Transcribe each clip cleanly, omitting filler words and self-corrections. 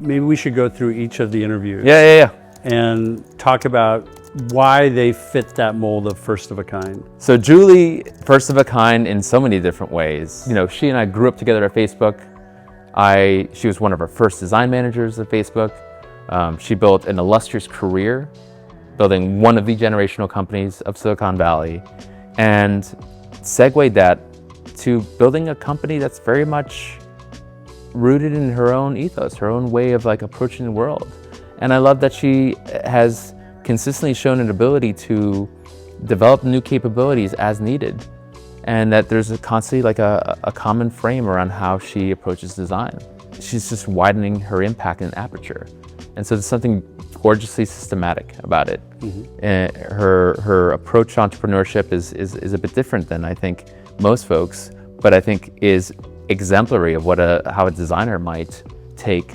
Maybe we should go through each of the interviews. Yeah. And talk about why they fit that mold of first of a kind. So Julie, first of a kind in so many different ways. You know, she and I grew up together at Facebook. She was one of our first design managers at Facebook. She built an illustrious career building one of the generational companies of Silicon Valley, and segued that to building a company that's very much rooted in her own ethos, her own way of like approaching the world. And I love that she has consistently shown an ability to develop new capabilities as needed, and that there's constantly like a common frame around how she approaches design. She's just widening her impact and aperture. And so there's something gorgeously systematic about it. Her approach to entrepreneurship is a bit different than I think most folks, but I think is exemplary of how a designer might take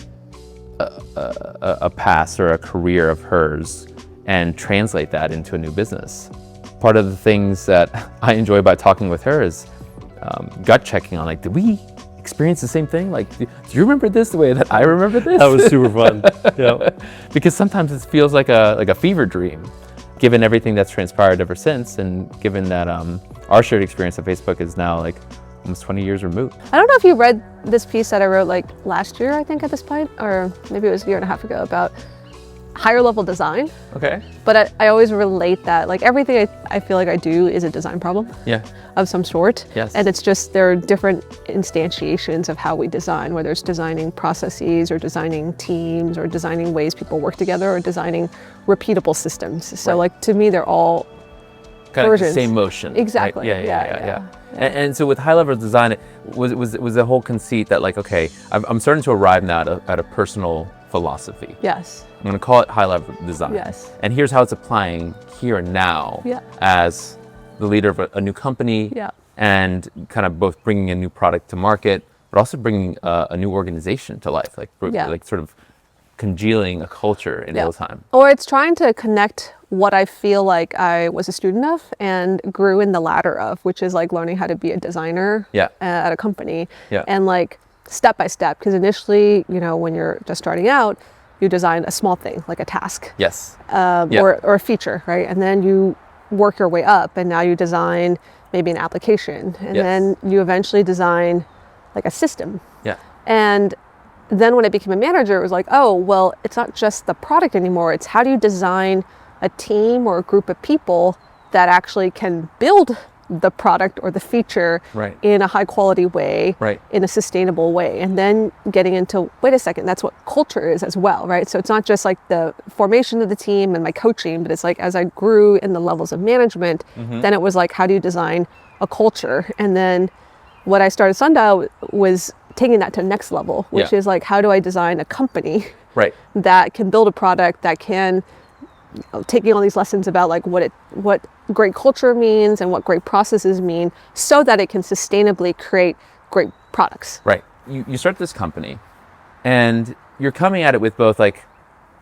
a past or a career of hers and translate that into a new business. Part of the things that I enjoy about talking with her is gut checking on, like, did we experience the same thing? Like, do you remember this the way that I remember this? That was super fun. Yeah. Because sometimes it feels like a fever dream, given everything that's transpired ever since, and given that our shared experience at Facebook is now like almost 20 years removed. I don't know if you read this piece that I wrote like last year, I think at this point, or maybe it was a year and a half ago, about higher level design. Okay. But I always relate that, like, everything I feel like I do is a design problem. Yeah. Of some sort. Yes. And it's just, there are different instantiations of how we design, whether it's designing processes or designing teams or designing ways people work together or designing repeatable systems. So like, to me, they're all kind versions. of the same motion. Exactly. Right? Yeah. And so with high level design, it was the whole conceit that, like, okay, I'm starting to arrive now at a personal philosophy. Yes. I'm going to call it high level design. Yes. And here's how it's applying here and now as the leader of a new company, and kind of both bringing a new product to market, but also bringing a new organization to life, like sort of congealing a culture in real time. Or it's trying to connect what I feel like I was a student of and grew in the ladder of, which is like learning how to be a designer at a company, and like step by step. Because initially, you know, when you're just starting out, you design a small thing, like a task, or a feature, right? And then you work your way up, and now you design maybe an application, and then you eventually design like a system. And then when I became a manager, it was like, oh, well, it's not just the product anymore. It's how do you design a team or a group of people that actually can build the product or the feature in a high quality way, in a sustainable way. And then getting into, wait a second, that's what culture is as well, right? So it's not just like the formation of the team and my coaching, but it's like, as I grew in the levels of management, then it was like, how do you design a culture? And then what I started Sundial was taking that to the next level, which is like, how do I design a company that can build a product that can, taking all these lessons about like what great culture means and what great processes mean, so that it can sustainably create great products. Right. You start this company, and you're coming at it with both like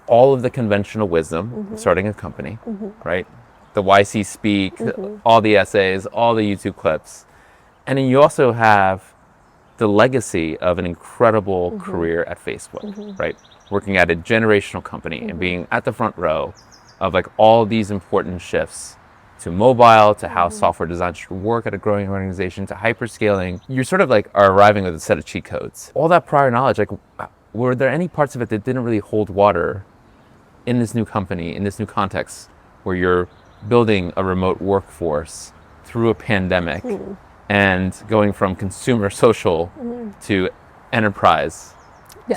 all of the conventional wisdom of starting a company, right? The YC speak, all the essays, all the YouTube clips. And then you also have the legacy of an incredible career at Facebook, right? Working at a generational company and being at the front row of like all these important shifts to mobile, to how software design should work at a growing organization, to hyperscaling. You sort of like are arriving with a set of cheat codes. All that prior knowledge, like, were there any parts of it that didn't really hold water in this new company, in this new context, where you're building a remote workforce through a pandemic and going from consumer social to enterprise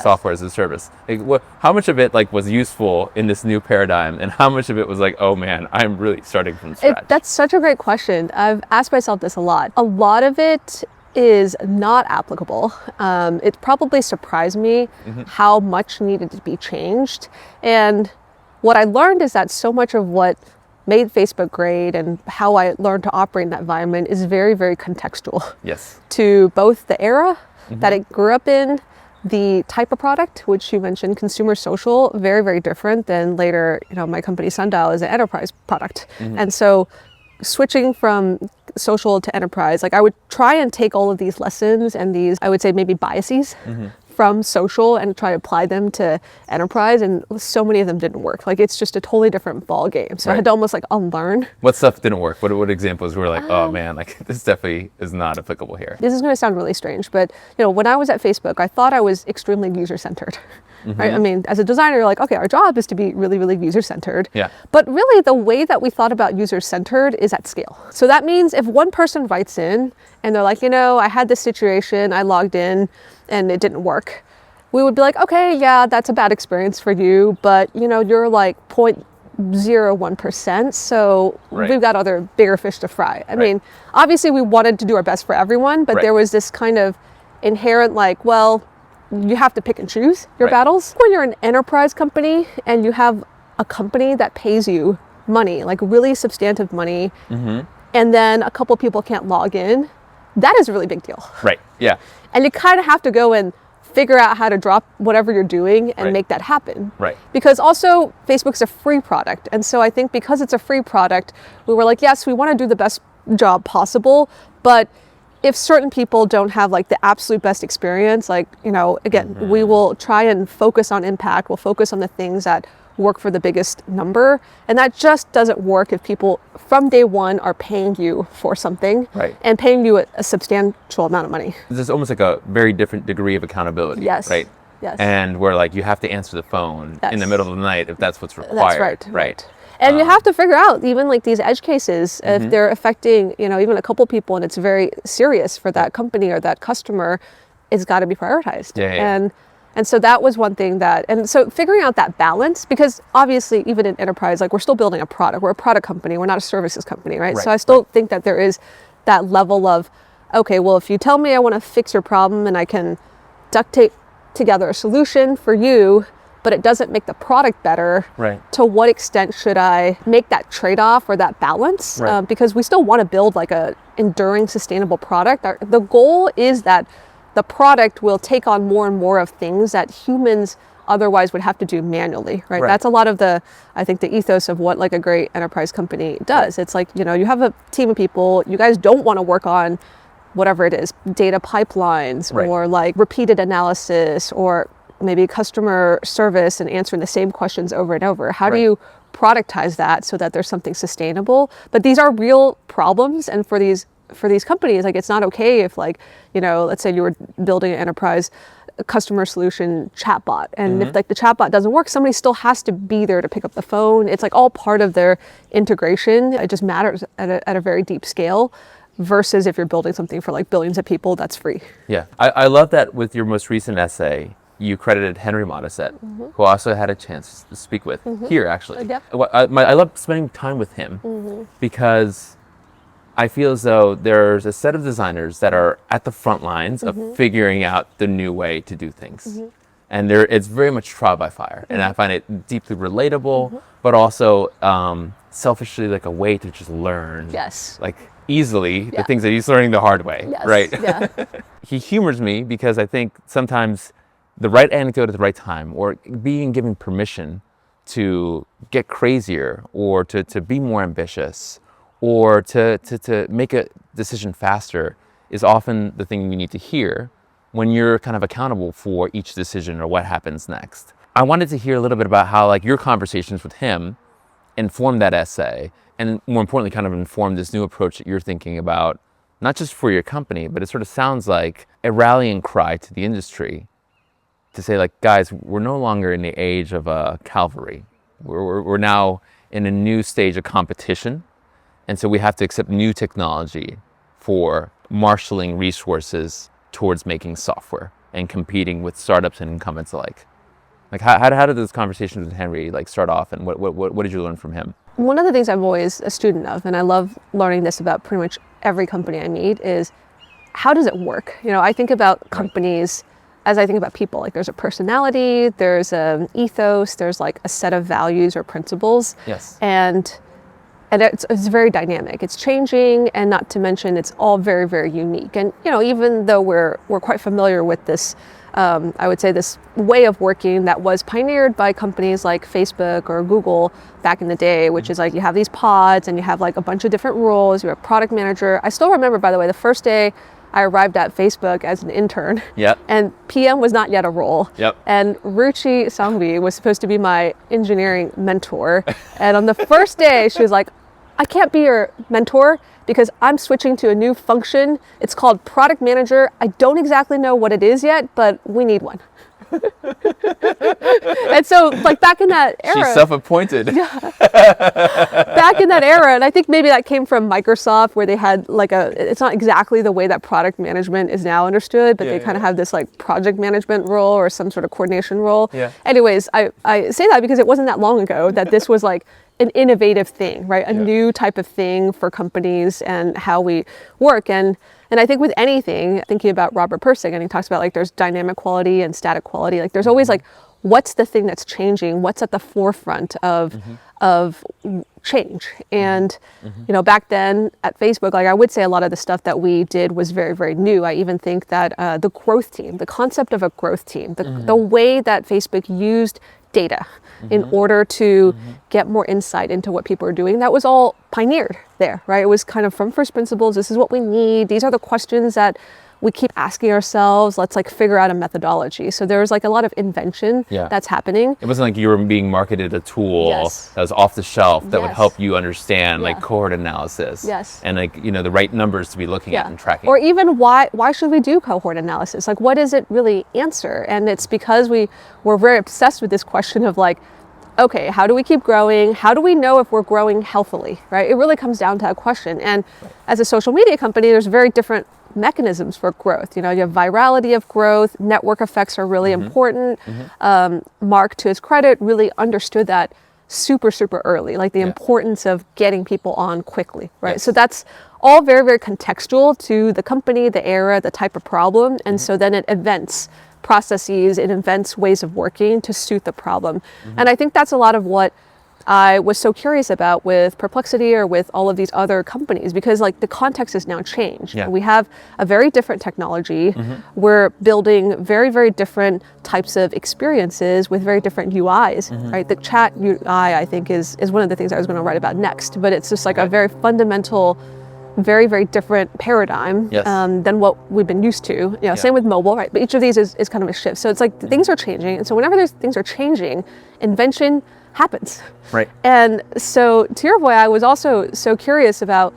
software as a service? Like, how much of it like was useful in this new paradigm, and how much of it was like, oh man, I'm really starting from scratch? That's such a great question. I've asked myself this a lot. A lot of it is not applicable. It probably surprised me how much needed to be changed. And what I learned is that so much of what made Facebook great and how I learned to operate in that environment is very, very contextual. To both the era that it grew up in, the type of product, which you mentioned, consumer social, very, very different than later, you know, my company Sundial is an enterprise product. And so switching from social to enterprise, like I would try and take all of these lessons and these, I would say maybe biases from social and try to apply them to enterprise, and so many of them didn't work. Like, it's just a totally different ball game. So I had to almost like unlearn. What stuff didn't work? What examples were like, oh man, like this definitely is not applicable here? This is going to sound really strange, but when I was at Facebook, I thought I was extremely user-centered. Right? I mean, as a designer, you're like, okay, our job is to be really, really user-centered. Yeah. But really, the way that we thought about user-centered is at scale. So that means if one person writes in and they're like, I had this situation, I logged in and it didn't work, we would be like, okay, yeah, that's a bad experience for you, but you're like 0.01%, so we've got other bigger fish to fry. I mean, obviously we wanted to do our best for everyone, but there was this kind of inherent like, well, you have to pick and choose your battles. When you're an enterprise company and you have a company that pays you money, like really substantive money, and then a couple people can't log in, that is a really big deal. Right, yeah. And you kind of have to go and figure out how to drop whatever you're doing and make that happen. Right. Because also Facebook's a free product. And so I think because it's a free product, we were like, yes, we want to do the best job possible, but if certain people don't have like the absolute best experience, like, again, we will try and focus on impact. We'll focus on the things that work for the biggest number. And that just doesn't work if people from day one are paying you for something and paying you a substantial amount of money. There's almost like a very different degree of accountability, right? Yes. And where like you have to answer the phone in the middle of the night if that's what's required. That's right. And you have to figure out even like these edge cases, if they're affecting, even a couple people and it's very serious for that company or that customer, it's got to be prioritized. And so that was one thing and so figuring out that balance, because obviously even in enterprise, like we're still building a product, we're a product company, we're not a services company, right? So I still think that there is that level of, okay, well, if you tell me I want to fix your problem and I can duct tape together a solution for you, but it doesn't make the product better, to what extent should I make that trade-off or that balance? Because we still want to build like a enduring, sustainable product. The goal is that the product will take on more and more of things that humans otherwise would have to do manually, right? That's a lot of I think the ethos of what like a great enterprise company does. It's like, you have a team of people, you guys don't want to work on whatever it is, data pipelines or like repeated analysis or maybe customer service and answering the same questions over and over. How do you productize that so that there's something sustainable? But these are real problems, and for these companies, like it's not okay if like, let's say you were building an enterprise customer solution chatbot, and if like the chatbot doesn't work, somebody still has to be there to pick up the phone. It's like all part of their integration. It just matters at a very deep scale. Versus if you're building something for like billions of people, that's free. Yeah, I love that with your most recent essay, you credited Henry Modisette, who I also had a chance to speak with here, actually. I love spending time with him because I feel as though there's a set of designers that are at the front lines of figuring out the new way to do things. And it's very much trial by fire. And I find it deeply relatable, but also selfishly like a way to just learn. Like easily the things that he's learning the hard way, right? He humors me because I think sometimes the right anecdote at the right time, or being given permission to get crazier, or to be more ambitious, or to make a decision faster, is often the thing you need to hear when you're kind of accountable for each decision or what happens next. I wanted to hear a little bit about how like your conversations with him informed that essay, and more importantly kind of informed this new approach that you're thinking about, not just for your company, but it sort of sounds like a rallying cry to the industry to say like, guys, we're no longer in the age of cavalry. We're now in a new stage of competition. And so we have to accept new technology for marshaling resources towards making software and competing with startups and incumbents alike. Like how did those conversations with Henry like start off, and what did you learn from him? One of the things I'm always a student of, and I love learning this about pretty much every company I meet, is how does it work? I think about companies as I think about people. Like there's a personality, there's an ethos, there's like a set of values or principles. And it's very dynamic. It's changing, and not to mention it's all very, very unique. And even though we're quite familiar with this, I would say this way of working that was pioneered by companies like Facebook or Google back in the day, which is like you have these pods and you have like a bunch of different roles. You're a product manager. I still remember, by the way, the first day I arrived at Facebook as an intern. Yep. And PM was not yet a role. Yep. And Ruchi Sangvi was supposed to be my engineering mentor. And on the first day, she was like, I can't be your mentor because I'm switching to a new function. It's called product manager. I don't exactly know what it is yet, but we need one. And so like back in that era, she's self-appointed. Back in that era, and I think maybe that came from Microsoft where they had like it's not exactly the way that product management is now understood, but they kind of have this like project management role or some sort of coordination role. Anyways, I say that because it wasn't that long ago that this was like an innovative thing, right? A new type of thing for companies and how we work. And I think with anything, thinking about Robert Pirsig, and he talks about like there's dynamic quality and static quality. Like there's always like, what's the thing that's changing? What's at the forefront of change? And you know, back then at Facebook, like I would say a lot of the stuff that we did was very, very new. I even think that the growth team, the concept of a growth team, the way that Facebook used data in order to get more insight into what people are doing, that was all pioneered there, right? It was kind of from first principles. This is what we need. These are the questions that we keep asking ourselves. Let's like figure out a methodology. So there was like a lot of invention that's happening. It wasn't like you were being marketed a tool that was off the shelf that would help you understand like cohort analysis and like, you know, the right numbers to be looking at and tracking. Or even why should we do cohort analysis? Like what does it really answer? And it's because we're very obsessed with this question of like, okay, how do we keep growing? How do we know if we're growing healthily, right? It really comes down to that question. And as a social media company, there's very different mechanisms for growth. You know, you have virality of growth, network effects are really important. Mark, to his credit, really understood that super, super early, like the importance of getting people on quickly, right? So that's all very, very contextual to the company, the era, the type of problem. And so then it invents processes, it invents ways of working to suit the problem. And I think that's a lot of what I was so curious about with Perplexity or with all of these other companies, because like the context has now changed. We have a very different technology. We're building very, very different types of experiences with very different UIs, right? The chat UI, I think, is one of the things I was going to write about next, but it's just like a very fundamental, very, very different paradigm than what we've been used to. You know, same with mobile, right? But each of these is kind of a shift. So it's like things are changing. And so whenever things are changing, invention happens. Right. And so to your point, I was also so curious about,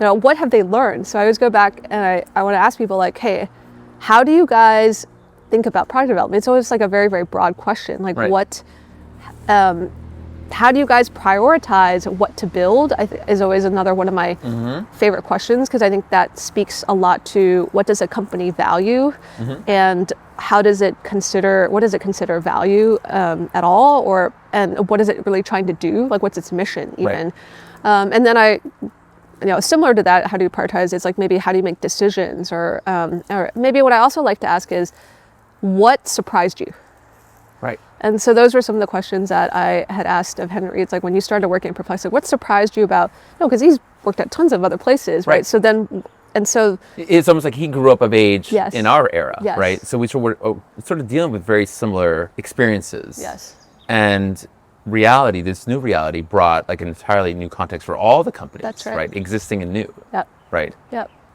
you know, what have they learned? So I always go back and I want to ask people like, hey, how do you guys think about product development? It's always like a very, very broad question. Like what, how do you guys prioritize what to build? Is always another one of my favorite questions, because I think that speaks a lot to what does a company value and what does it consider value at all, and what is it really trying to do? Like what's its mission even? And then you know, similar to that, how do you prioritize? It's like maybe how do you make decisions, or maybe what I also like to ask is, what surprised you? Right. And so those were some of the questions that I had asked of Henry. It's like, when you started working at Perplexity, what surprised you about, because he's worked at tons of other places, right? So then, and so it's almost like he grew up of age in our era, right? So we were sort of dealing with very similar experiences. And reality, this new reality, brought like an entirely new context for all the companies. That's right. Existing and new. Right.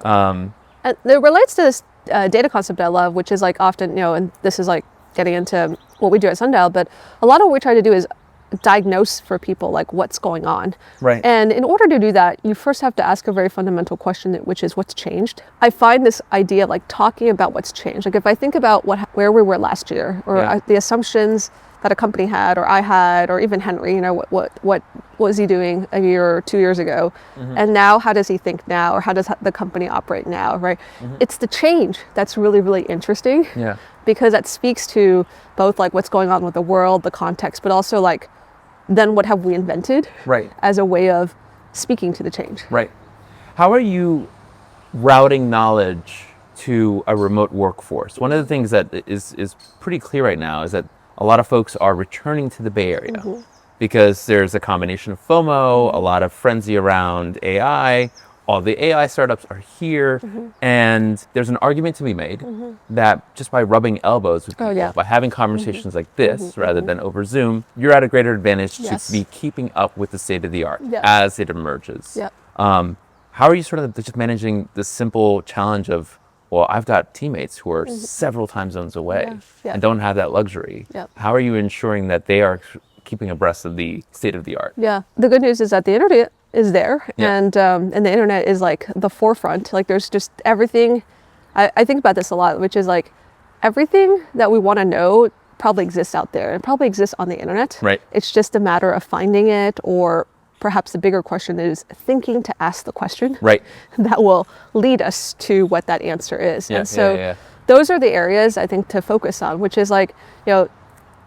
And it relates to this data concept I love, which is like often, you know, and this is like getting into what we do at Sundial, but a lot of what we try to do is diagnose for people like what's going on. And in order to do that, you first have to ask a very fundamental question, which is what's changed. I find this idea of like talking about what's changed. Like if I think about where we were last year, or the assumptions that a company had, or I had, or even Henry, you know, what was he doing a year or 2 years ago? And now how does he think now, or how does the company operate now, right? It's the change that's really, really interesting. Because that speaks to both like what's going on with the world, the context, but also like then what have we invented as a way of speaking to the change. How are you routing knowledge to a remote workforce? One of the things that is pretty clear right now is that a lot of folks are returning to the Bay Area because there's a combination of FOMO, a lot of frenzy around AI. All the AI startups are here, and there's an argument to be made that just by rubbing elbows with people, by having conversations like this rather than over Zoom, you're at a greater advantage to be keeping up with the state of the art as it emerges. How are you sort of just managing the simple challenge of Well, I've got teammates who are several time zones away and don't have that luxury. How are you ensuring that they are keeping abreast of the state of the art? Yeah, the good news is that the internet is there, and the internet is like the forefront. Like there's just everything. I think about this a lot, which is like everything that we want to know probably exists out there and probably exists on the internet. Right. It's just a matter of finding it, or perhaps the bigger question is thinking to ask the question. Right. That will lead us to what that answer is. Yeah, and so those are the areas I think to focus on, which is like,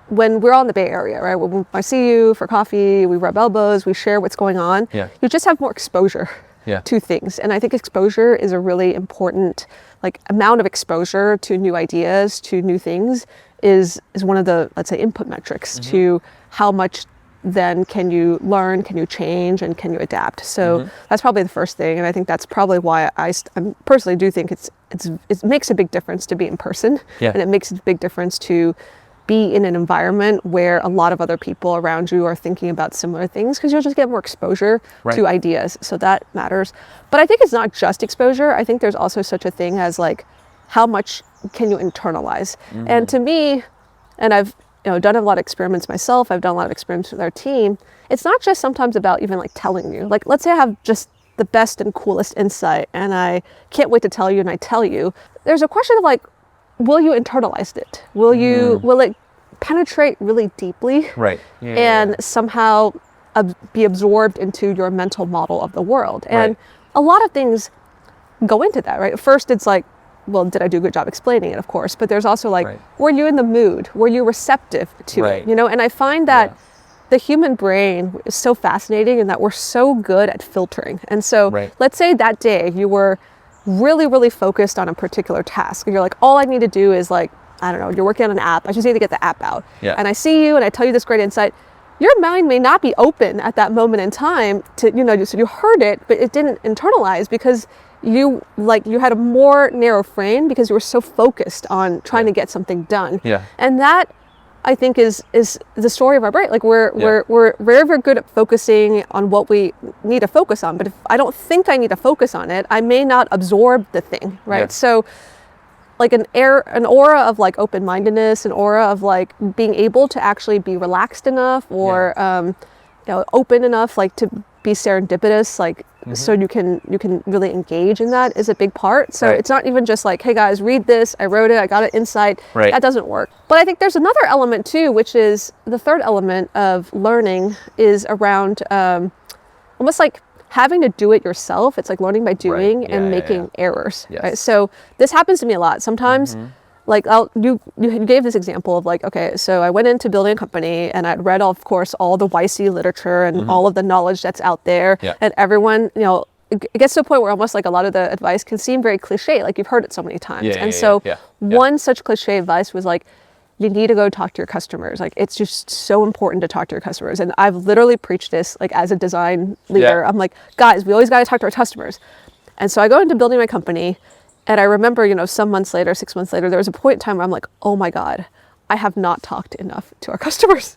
when we're all in the Bay Area, right? When I see you for coffee, we rub elbows, we share what's going on. You just have more exposure to things. And I think exposure is a really important, like, amount of exposure to new ideas, to new things is one of the, let's say, input metrics to how much then can you learn, can you change, and can you adapt? So that's probably the first thing. And I think that's probably why I personally do think it makes a big difference to be in person. And it makes a big difference to be in an environment where a lot of other people around you are thinking about similar things, because you'll just get more exposure to ideas. So that matters. But I think it's not just exposure. I think there's also such a thing as like, how much can you internalize? And to me, and I've done a lot of experiments myself, I've done a lot of experiments with our team, it's not just sometimes about even like telling you. Like, let's say I have just the best and coolest insight and I can't wait to tell you, and I tell you. There's a question of like, will you internalize it? Will it penetrate really deeply? Right. And somehow be absorbed into your mental model of the world. And a lot of things go into that, right? First, it's like, well, did I do a good job explaining it? Of course. But there's also like, were you in the mood? Were you receptive to it? And I find that the human brain is so fascinating in that we're so good at filtering. And so let's say that day you were really, really focused on a particular task. And you're like, all I need to do is like, I don't know, you're working on an app. I just need to get the app out. And I see you and I tell you this great insight. Your mind may not be open at that moment in time to, so you heard it, but it didn't internalize because you had a more narrow frame because you were so focused on trying to get something done. And that, I think, is the story of our brain. Like we're very, very good at focusing on what we need to focus on. But if I don't think I need to focus on it, I may not absorb the thing, right? So like an aura of like open-mindedness, an aura of like being able to actually be relaxed enough or open enough, like to be serendipitous, like so you can really engage in that is a big part. So it's not even just like, hey guys, read this, I wrote it, I got an insight. That doesn't work. But I think there's another element too, which is the third element of learning is around almost like having to do it yourself. It's like learning by doing and making errors. Right? So this happens to me a lot. Sometimes like you gave this example of like, okay, so I went into building a company and I'd read, of course, all the YC literature and all of the knowledge that's out there. And everyone, it gets to a point where almost like a lot of the advice can seem very cliche, like you've heard it so many times. One such cliche advice was like, you need to go talk to your customers. Like, it's just so important to talk to your customers. And I've literally preached this like as a design leader. I'm like, guys, we always got to talk to our customers. And so I go into building my company. And I remember, some months later, 6 months later, there was a point in time where I'm like, oh my God, I have not talked enough to our customers.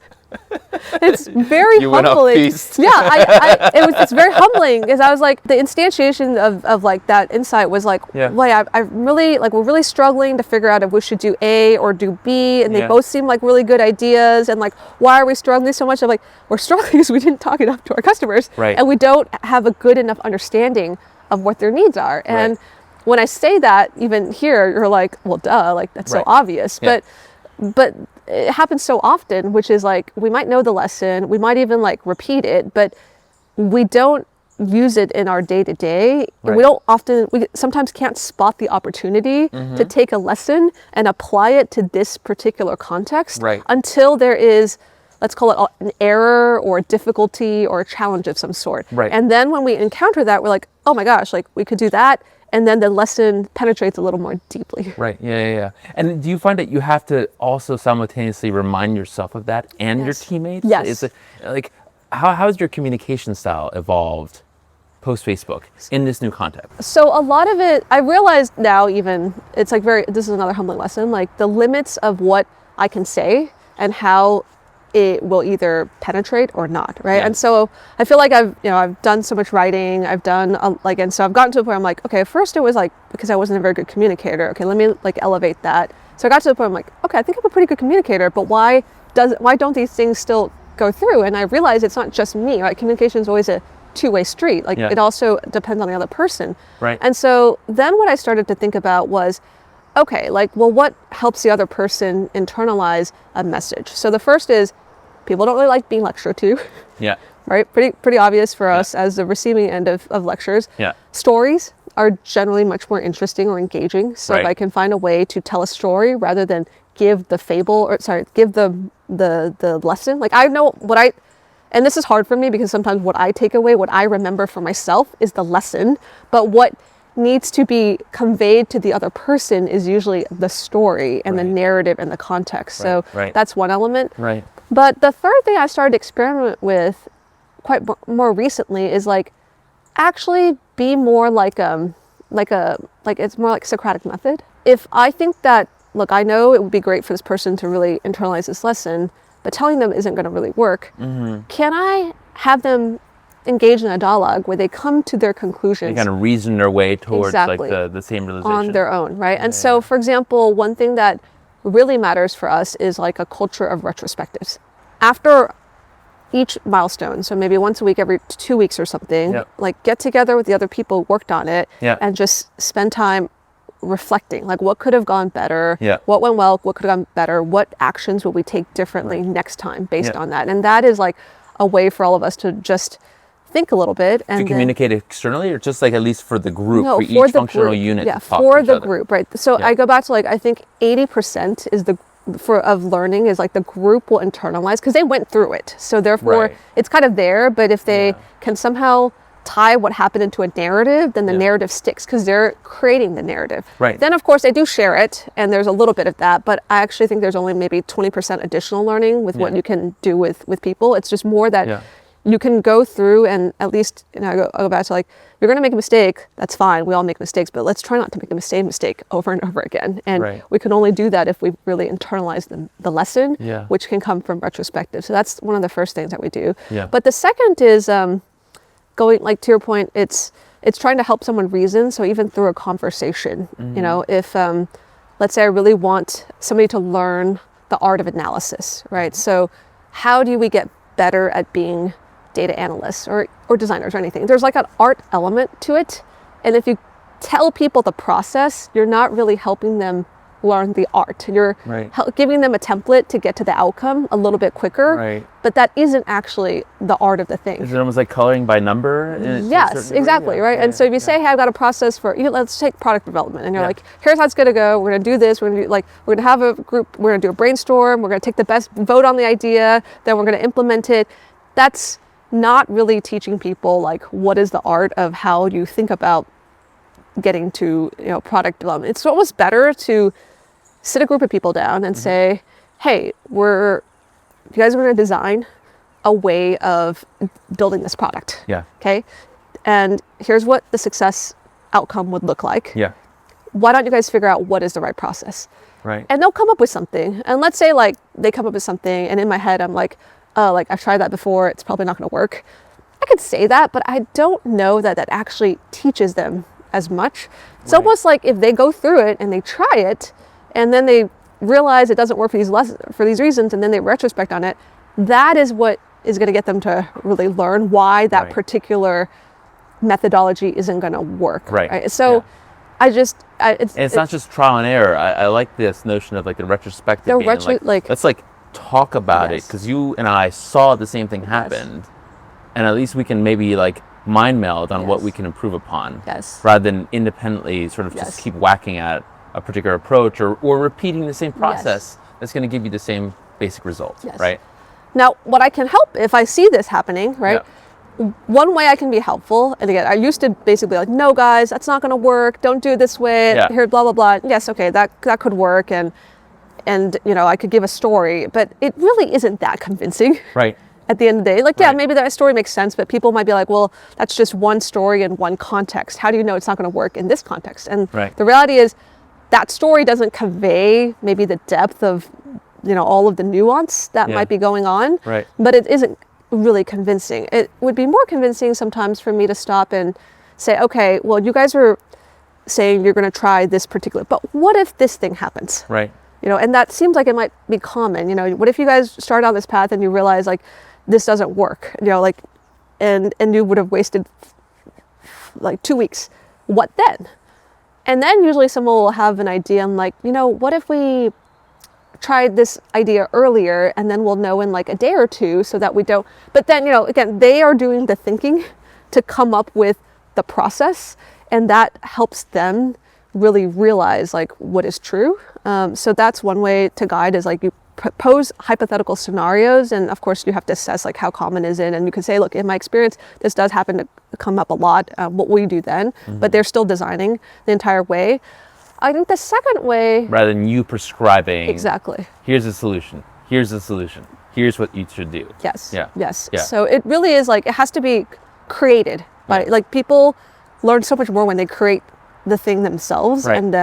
It's very you humbling. Went off piste. It's very humbling because I was like, the instantiation of like that insight was like, I'm really like, we're really struggling to figure out if we should do A or do B. And they both seem like really good ideas. And like, why are we struggling so much? I'm like, we're struggling because we didn't talk enough to our customers. And we don't have a good enough understanding of what their needs are. And when I say that, even here, you're like, well, duh, like that's so obvious. But it happens so often, which is like, we might know the lesson, we might even like repeat it, but we don't use it in our day to day. We sometimes can't spot the opportunity to take a lesson and apply it to this particular context until there is, let's call it an error or a difficulty or a challenge of some sort. And then when we encounter that, we're like, oh my gosh, like we could do that. And then the lesson penetrates a little more deeply. And do you find that you have to also simultaneously remind yourself of that and your teammates? Is it like, how has your communication style evolved post Facebook in this new context? So a lot of it, I realize now even, this is another humbling lesson, like the limits of what I can say and how it will either penetrate or not, right? Yeah. And so I feel like I've done so much writing, and so I've gotten to the point I'm like, okay, first it was like, because I wasn't a very good communicator, okay, let me like elevate that. So I got to the point I'm like, okay, I think I'm a pretty good communicator, but why don't these things still go through? And I realized it's not just me, right? Communication is always a two-way street. Like it also depends on the other person. Right. And so then what I started to think about was, okay, like, well, what helps the other person internalize a message? So the first is, people don't really like being lectured to. Yeah. Right? Pretty obvious for us as the receiving end of lectures. Yeah. Stories are generally much more interesting or engaging. So if I can find a way to tell a story rather than give the give the lesson. Like I know and this is hard for me because sometimes what I take away, what I remember for myself is the lesson, but what needs to be conveyed to the other person is usually the story and the narrative and the context. So that's one element. Right. But the third thing I started to experiment with quite more recently is like actually be more like it's more like Socratic method. If I think that, look, I know it would be great for this person to really internalize this lesson, but telling them isn't going to really work. Can I have them engage in a dialogue where they come to their conclusions? They kind of reason their way towards like the same realization. On their own, right? And so, for example, one thing that really matters for us is like a culture of retrospectives. After each milestone, so maybe once a week, every 2 weeks or something, like get together with the other people who worked on it and just spend time reflecting, like what could have gone better, what went well, what could have gone better, what actions will we take differently next time based on that. And that is like a way for all of us to just think a little bit and to communicate externally, or just like at least for the group, no, for each functional unit to talk for to each the other. group, right? So I go back to like, I think 80% is of learning is like the group will internalize because they went through it. So therefore it's kind of there, but if they can somehow tie what happened into a narrative, then the narrative sticks because they're creating the narrative. Right. Then of course they do share it and there's a little bit of that, but I actually think there's only maybe 20% additional learning with what you can do with people. It's just more that you can go through and at least, I go back to like, you're going to make a mistake, that's fine. We all make mistakes, but let's try not to make the same mistake over and over again. And we can only do that if we really internalize the lesson, which can come from retrospective. So that's one of the first things that we do. But the second is going, like to your point, it's trying to help someone reason. So even through a conversation, if let's say I really want somebody to learn the art of analysis, right? So how do we get better at being data analysts or designers or anything? There's like an art element to it. And if you tell people the process, you're not really helping them learn the art. You're giving them a template to get to the outcome a little bit quicker, but that isn't actually the art of the thing. Is it almost like coloring by number? Yes, exactly, right? And so if you say, hey, I've got a process for, let's take product development, and you're like, here's how it's gonna go, we're gonna do this, we're gonna have a group, we're gonna do a brainstorm, we're gonna take the best vote on the idea, then we're gonna implement it. That's not really teaching people like what is the art of how you think about getting to product development. It's almost better to sit a group of people down and say, hey, you guys are going to design a way of building this product. Okay. And here's what the success outcome would look like. Why don't you guys figure out what is the right process? And they'll come up with something. And let's say like they come up with something and in my head I'm like, oh, like I've tried that before, it's probably not going to work. I could say that, but I don't know that actually teaches them as much. It's almost like if they go through it and they try it and then they realize it doesn't work for these reasons, and then they retrospect on it, that is what is going to get them to really learn why that particular methodology isn't going to work. So it's not just trial and error. I like this notion of like the retrospective. Let's like talk about it, because you and I saw the same thing happened, and at least we can maybe like mind meld on what we can improve upon, rather than independently sort of just keep whacking at a particular approach or repeating the same process that's going to give you the same basic result, right? Now, what I can help if I see this happening, right? One way I can be helpful, and again, I used to basically like, no guys, that's not going to work. Don't do it this way. Here, blah blah blah. Yes, okay, that could work, and I could give a story, but it really isn't that convincing. At the end of the day, like, maybe that story makes sense, but people might be like, well, that's just one story in one context. How do you know it's not going to work in this context? And the reality is that story doesn't convey maybe the depth of all of the nuance that might be going on. Right. But it isn't really convincing. It would be more convincing sometimes for me to stop and say, okay, well, you guys are saying you're going to try this particular, but what if this thing happens? Right. And that seems like it might be common. What if you guys start on this path and you realize like this doesn't work? And you would have wasted like 2 weeks. What then? And then usually someone will have an idea. I'm like, what if we tried this idea earlier, and then we'll know in like a day or two, so that we don't. But then, again, they are doing the thinking to come up with the process, and that helps them really realize like what is true. So that's one way to guide, is like you pose hypothetical scenarios, and of course you have to assess like how common is it, and you can say, look, in my experience this does happen to come up a lot. What will you do then? But they're still designing the entire way. I think the second way, rather than you prescribing, exactly, here's the solution, here's what you should do. Yes. Yeah. Yes. Yeah. So it really is like, it has to be created by like, people learn so much more when they create the thing themselves, right. and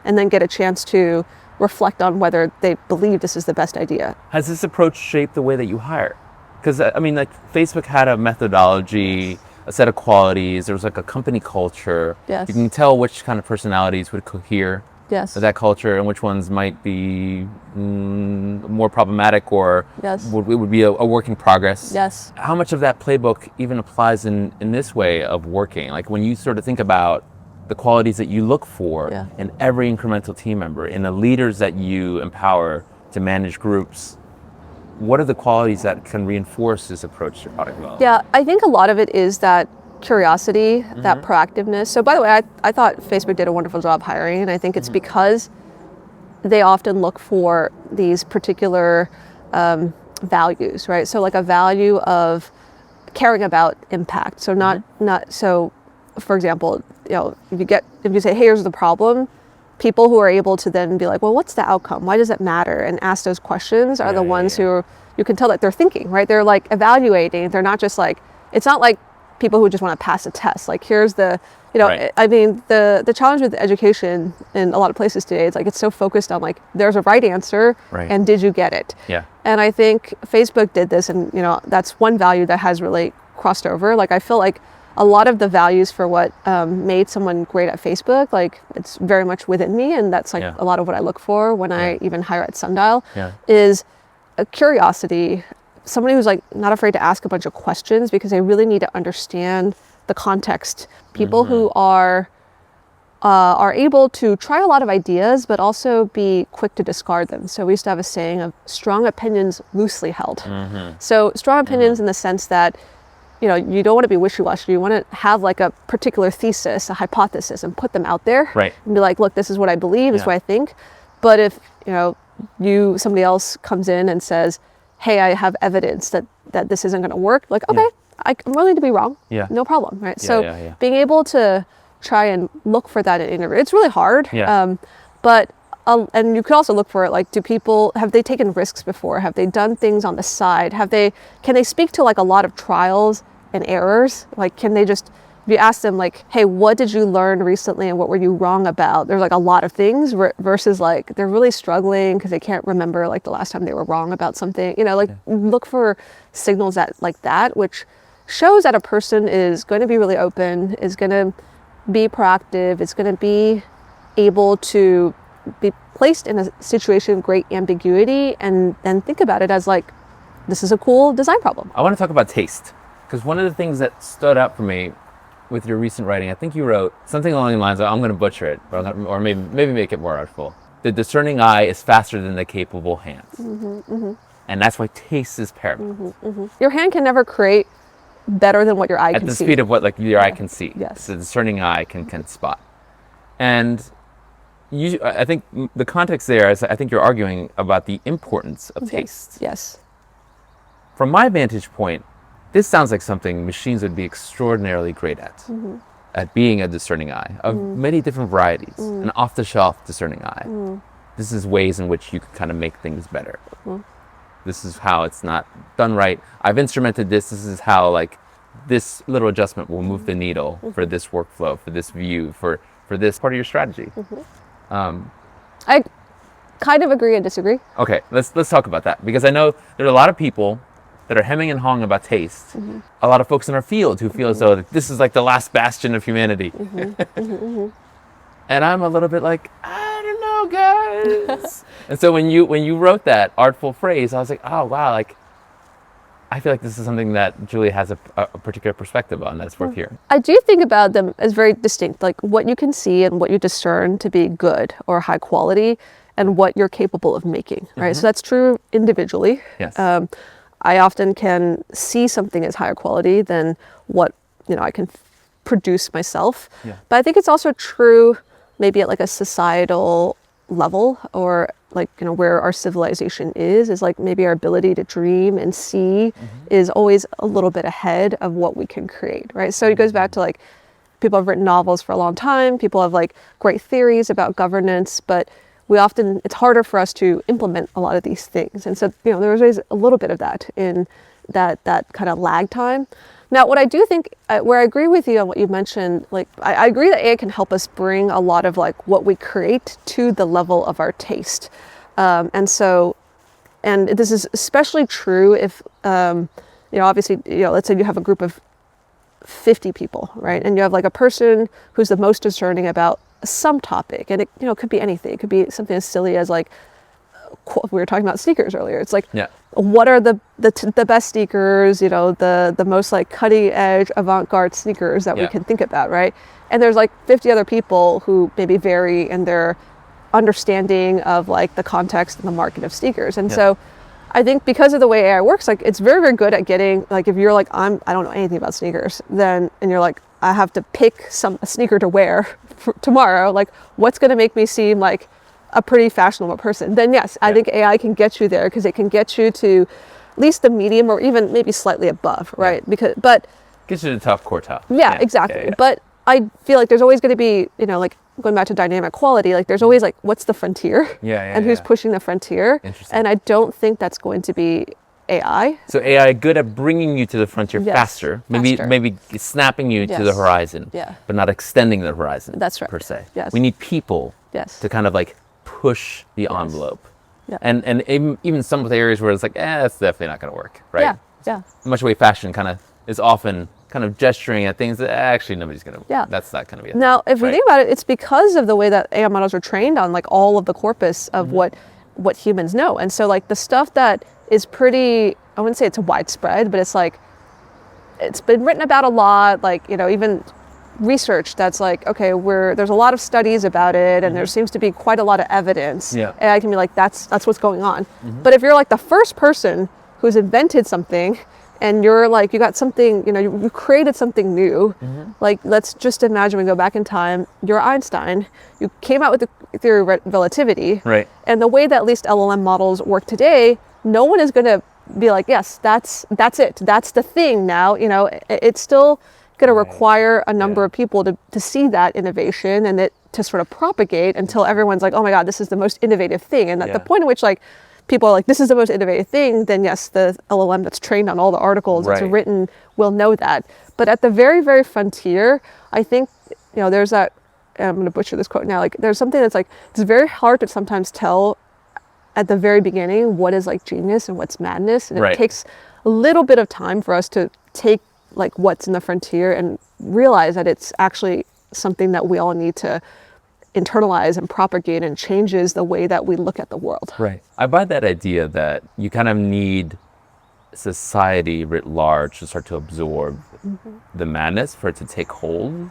then get a chance to reflect on whether they believe this is the best idea. Has this approach shaped the way that you hire? Because I mean, like, Facebook had a methodology, a set of qualities. There was like a company culture. Yes. You can tell which kind of personalities would cohere Yes. with that culture, and which ones might be more problematic, or Yes. would be a work in progress. Yes. How much of that playbook even applies in this way of working? Like, when you sort of think about the qualities that you look for in every incremental team member, in the leaders that you empower to manage groups, what are the qualities that can reinforce this approach to product development? Yeah, I think a lot of it is that curiosity, that proactiveness. So by the way, I thought Facebook did a wonderful job hiring, and I think it's because they often look for these particular values, right? So like a value of caring about impact. So not so, for example, if you say, hey, here's the problem, people who are able to then be like, well, what's the outcome? Why does it matter? And ask those questions are the ones who you can tell that they're thinking, right? They're like evaluating. They're not just like, it's not like people who just want to pass a test. Like, here's the, Right. I mean, the challenge with education in a lot of places today, it's like, it's so focused on like, there's a right answer, and did you get it? Yeah. And I think Facebook did this, and that's one value that has really crossed over. Like, I feel like a lot of the values for what made someone great at Facebook, like, it's very much within me, and that's like a lot of what I look for when I even hire at Sundial, is a curiosity, somebody who's like not afraid to ask a bunch of questions because they really need to understand the context. People who are able to try a lot of ideas, but also be quick to discard them. So we used to have a saying of strong opinions loosely held. So strong opinions in the sense that, you don't want to be wishy-washy. You want to have like a particular thesis, a hypothesis, and put them out there. Right. And be like, look, this is what I believe, this is what I think. But if, somebody else comes in and says, hey, I have evidence that this isn't going to work. Like, okay, I'm willing to be wrong. Yeah. No problem, right? Yeah, So being able to try and look for that in interview, it's really hard. Yeah. But and you could also look for it, like, have they taken risks before? Have they done things on the side? Can they speak to like a lot of trials and errors? Like, can they just, if you ask them like, hey, what did you learn recently and what were you wrong about? There's like a lot of things versus like they're really struggling because they can't remember like the last time they were wrong about something. Look for signals like that, which shows that a person is going to be really open, is going to be proactive, is going to be able to be placed in a situation of great ambiguity, and then think about it as like, this is a cool design problem. I want to talk about taste, because one of the things that stood out for me with your recent writing, I think you wrote something along the lines of, I'm going to butcher it, or maybe make it more artful. The discerning eye is faster than the capable hands. And that's why taste is paramount. Your hand can never create better than what your eye can see. At the speed of what like your eye can see. Yes. So the discerning eye can spot. And I think the context there is, I think you're arguing about the importance of taste. Yes. From my vantage point, this sounds like something machines would be extraordinarily great at being a discerning eye of many different varieties, an off-the-shelf discerning eye. This is ways in which you can kind of make things better. This is how it's not done right. I've instrumented this. This is how like this little adjustment will move the needle for this workflow, for this view, for this part of your strategy. kind of agree and disagree. Okay, let's talk about that, because I know there are a lot of people that are hemming and hawing about taste. A lot of folks in our field who feel as though this is like the last bastion of humanity. And I'm a little bit like, I don't know, guys. And so when you wrote that artful phrase, I was like, oh wow, like I feel like this is something that Julia has a particular perspective on that's worth hearing. I do think about them as very distinct, like what you can see and what you discern to be good or high quality, and what you're capable of making, right? So that's true individually. Yes. I often can see something as higher quality than what, I can produce myself. Yeah. But I think it's also true maybe at like a societal level, or like, where our civilization is like maybe our ability to dream and see is always a little bit ahead of what we can create, right? So it goes back to like, people have written novels for a long time, people have like great theories about governance, but it's harder for us to implement a lot of these things. And so, there's always a little bit of that in that kind of lag time. Now, what I do think, where I agree with you on what you mentioned, like I agree that AI can help us bring a lot of like what we create to the level of our taste. And this is especially true if, obviously, let's say you have a group of 50 people, right? And you have like a person who's the most discerning about some topic, and it could be anything. It could be something as silly as like, we were talking about sneakers earlier. It's like, what are the best sneakers, the most like cutting edge avant-garde sneakers that we can think about, right? And there's like 50 other people who maybe vary in their understanding of like the context and the market of sneakers. And so I think because of the way AI works, like it's very, very good at getting, like if you're like, I don't know anything about sneakers, and you're like, I have to pick a sneaker to wear for tomorrow, like what's going to make me seem like a pretty fashionable person, then yes, I think AI can get you there, because it can get you to at least the medium or even maybe slightly above, right? But gets you to the top quartile. Yeah, exactly. But I feel like there's always going to be, like going back to dynamic quality, like there's always like, what's the frontier? And who's pushing the frontier? And I don't think that's going to be AI. So AI good at bringing you to the frontier faster, maybe snapping you to the horizon, but not extending the horizon. That's right. Per se. Yes. We need people to kind of like push the envelope. And even some of the areas where it's like, that's definitely not going to work, right? Much the way fashion kind of is often kind of gesturing at things that actually nobody's going to, that's not going to be. Now, if we think about it, it's because of the way that AI models are trained on like all of the corpus of what humans know. And so like the stuff that is pretty, I wouldn't say it's widespread, but it's like, it's been written about a lot, like, even research that's like, okay, there's a lot of studies about it, and there seems to be quite a lot of evidence. And I can be like, that's what's going on. But if you're like the first person who's invented something, and you're like, you got something, you created something new, like let's just imagine we go back in time, you're Einstein, you came out with the theory of relativity, and the way that at least LLM models work today, no one is going to be like, yes, that's it, that's the thing now. It's still going to require a number of people to see that innovation and it to sort of propagate until everyone's like, oh my God, this is the most innovative thing. And at the point at which like people are like, this is the most innovative thing, then yes, the LLM that's trained on all the articles that's written will know that. But at the very, very frontier, I think, there's that, I'm going to butcher this quote now, like there's something that's like, it's very hard to sometimes tell at the very beginning what is like genius and what's madness. And it takes a little bit of time for us to take like what's in the frontier and realize that it's actually something that we all need to internalize and propagate, and changes the way that we look at the world. I buy that idea that you kind of need society writ large to start to absorb the madness for it to take hold.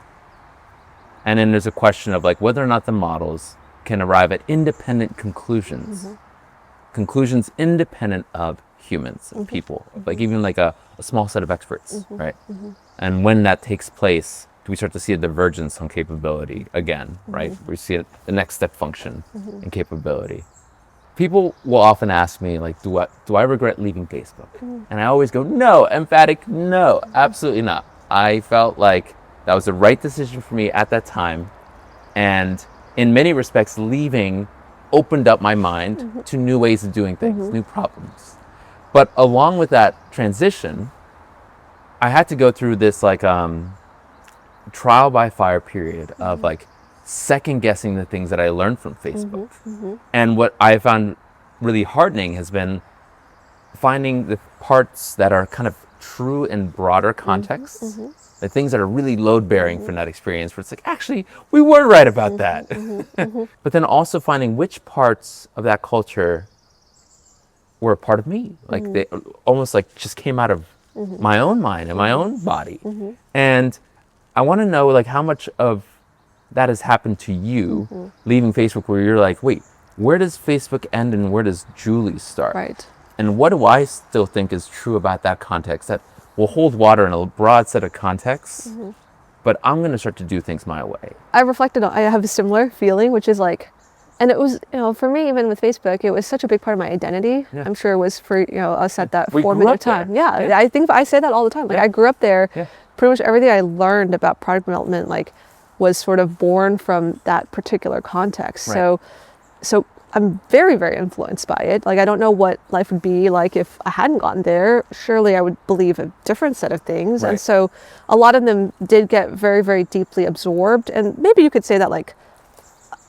And then there's a question of like whether or not the models can arrive at independent conclusions, conclusions independent of humans, of people, like even like a small set of experts, right? And when that takes place, do we start to see a divergence on capability again, right? We see the next step function in capability. People will often ask me, like, do I regret leaving Facebook? And I always go, no, emphatic no, absolutely not. I felt like that was the right decision for me at that time. And in many respects, leaving opened up my mind to new ways of doing things, new problems. But along with that transition, I had to go through this like trial by fire period of like second guessing the things that I learned from Facebook. And what I found really heartening has been finding the parts that are kind of true in broader contexts, the things that are really load-bearing from that experience, where it's like, actually, we were right about that. But then also finding which parts of that culture were a part of me, like they almost like just came out of my own mind and my own body. And I want to know, like, how much of that has happened to you leaving Facebook, where you're like, wait, where does Facebook end and where does Julie start? Right. And what do I still think is true about that context that will hold water in a broad set of contexts, but I'm going to start to do things my way? I reflected on, I have a similar feeling, which is like, and it was, you know, for me, even with Facebook, it was such a big part of my identity. Yeah. I'm sure it was for, you know, us at that formative time. Yeah, I think I say that all the time. Like, I grew up there. Pretty much everything I learned about product development, like, was sort of born from that particular context. So I'm very, very influenced by it. Like, I don't know what life would be like if I hadn't gone there. Surely I would believe a different set of things. And so a lot of them did get very, very deeply absorbed. And maybe you could say that, like,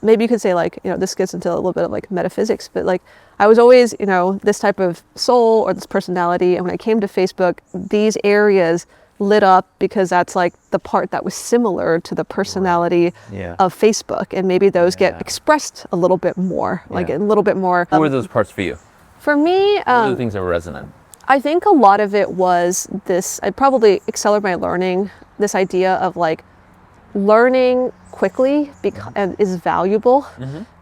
you know, this gets into a little bit of like metaphysics, but like, I was always, you know, this type of soul or this personality. And when I came to Facebook, these areas lit up because that's like the part that was similar to the personality of Facebook, and maybe those get expressed a little bit more, like a little bit more. What were those parts for you? For me, what are the things that were resonant? I think a lot of it was this. I probably accelerated my learning. This idea of like learning quickly is valuable,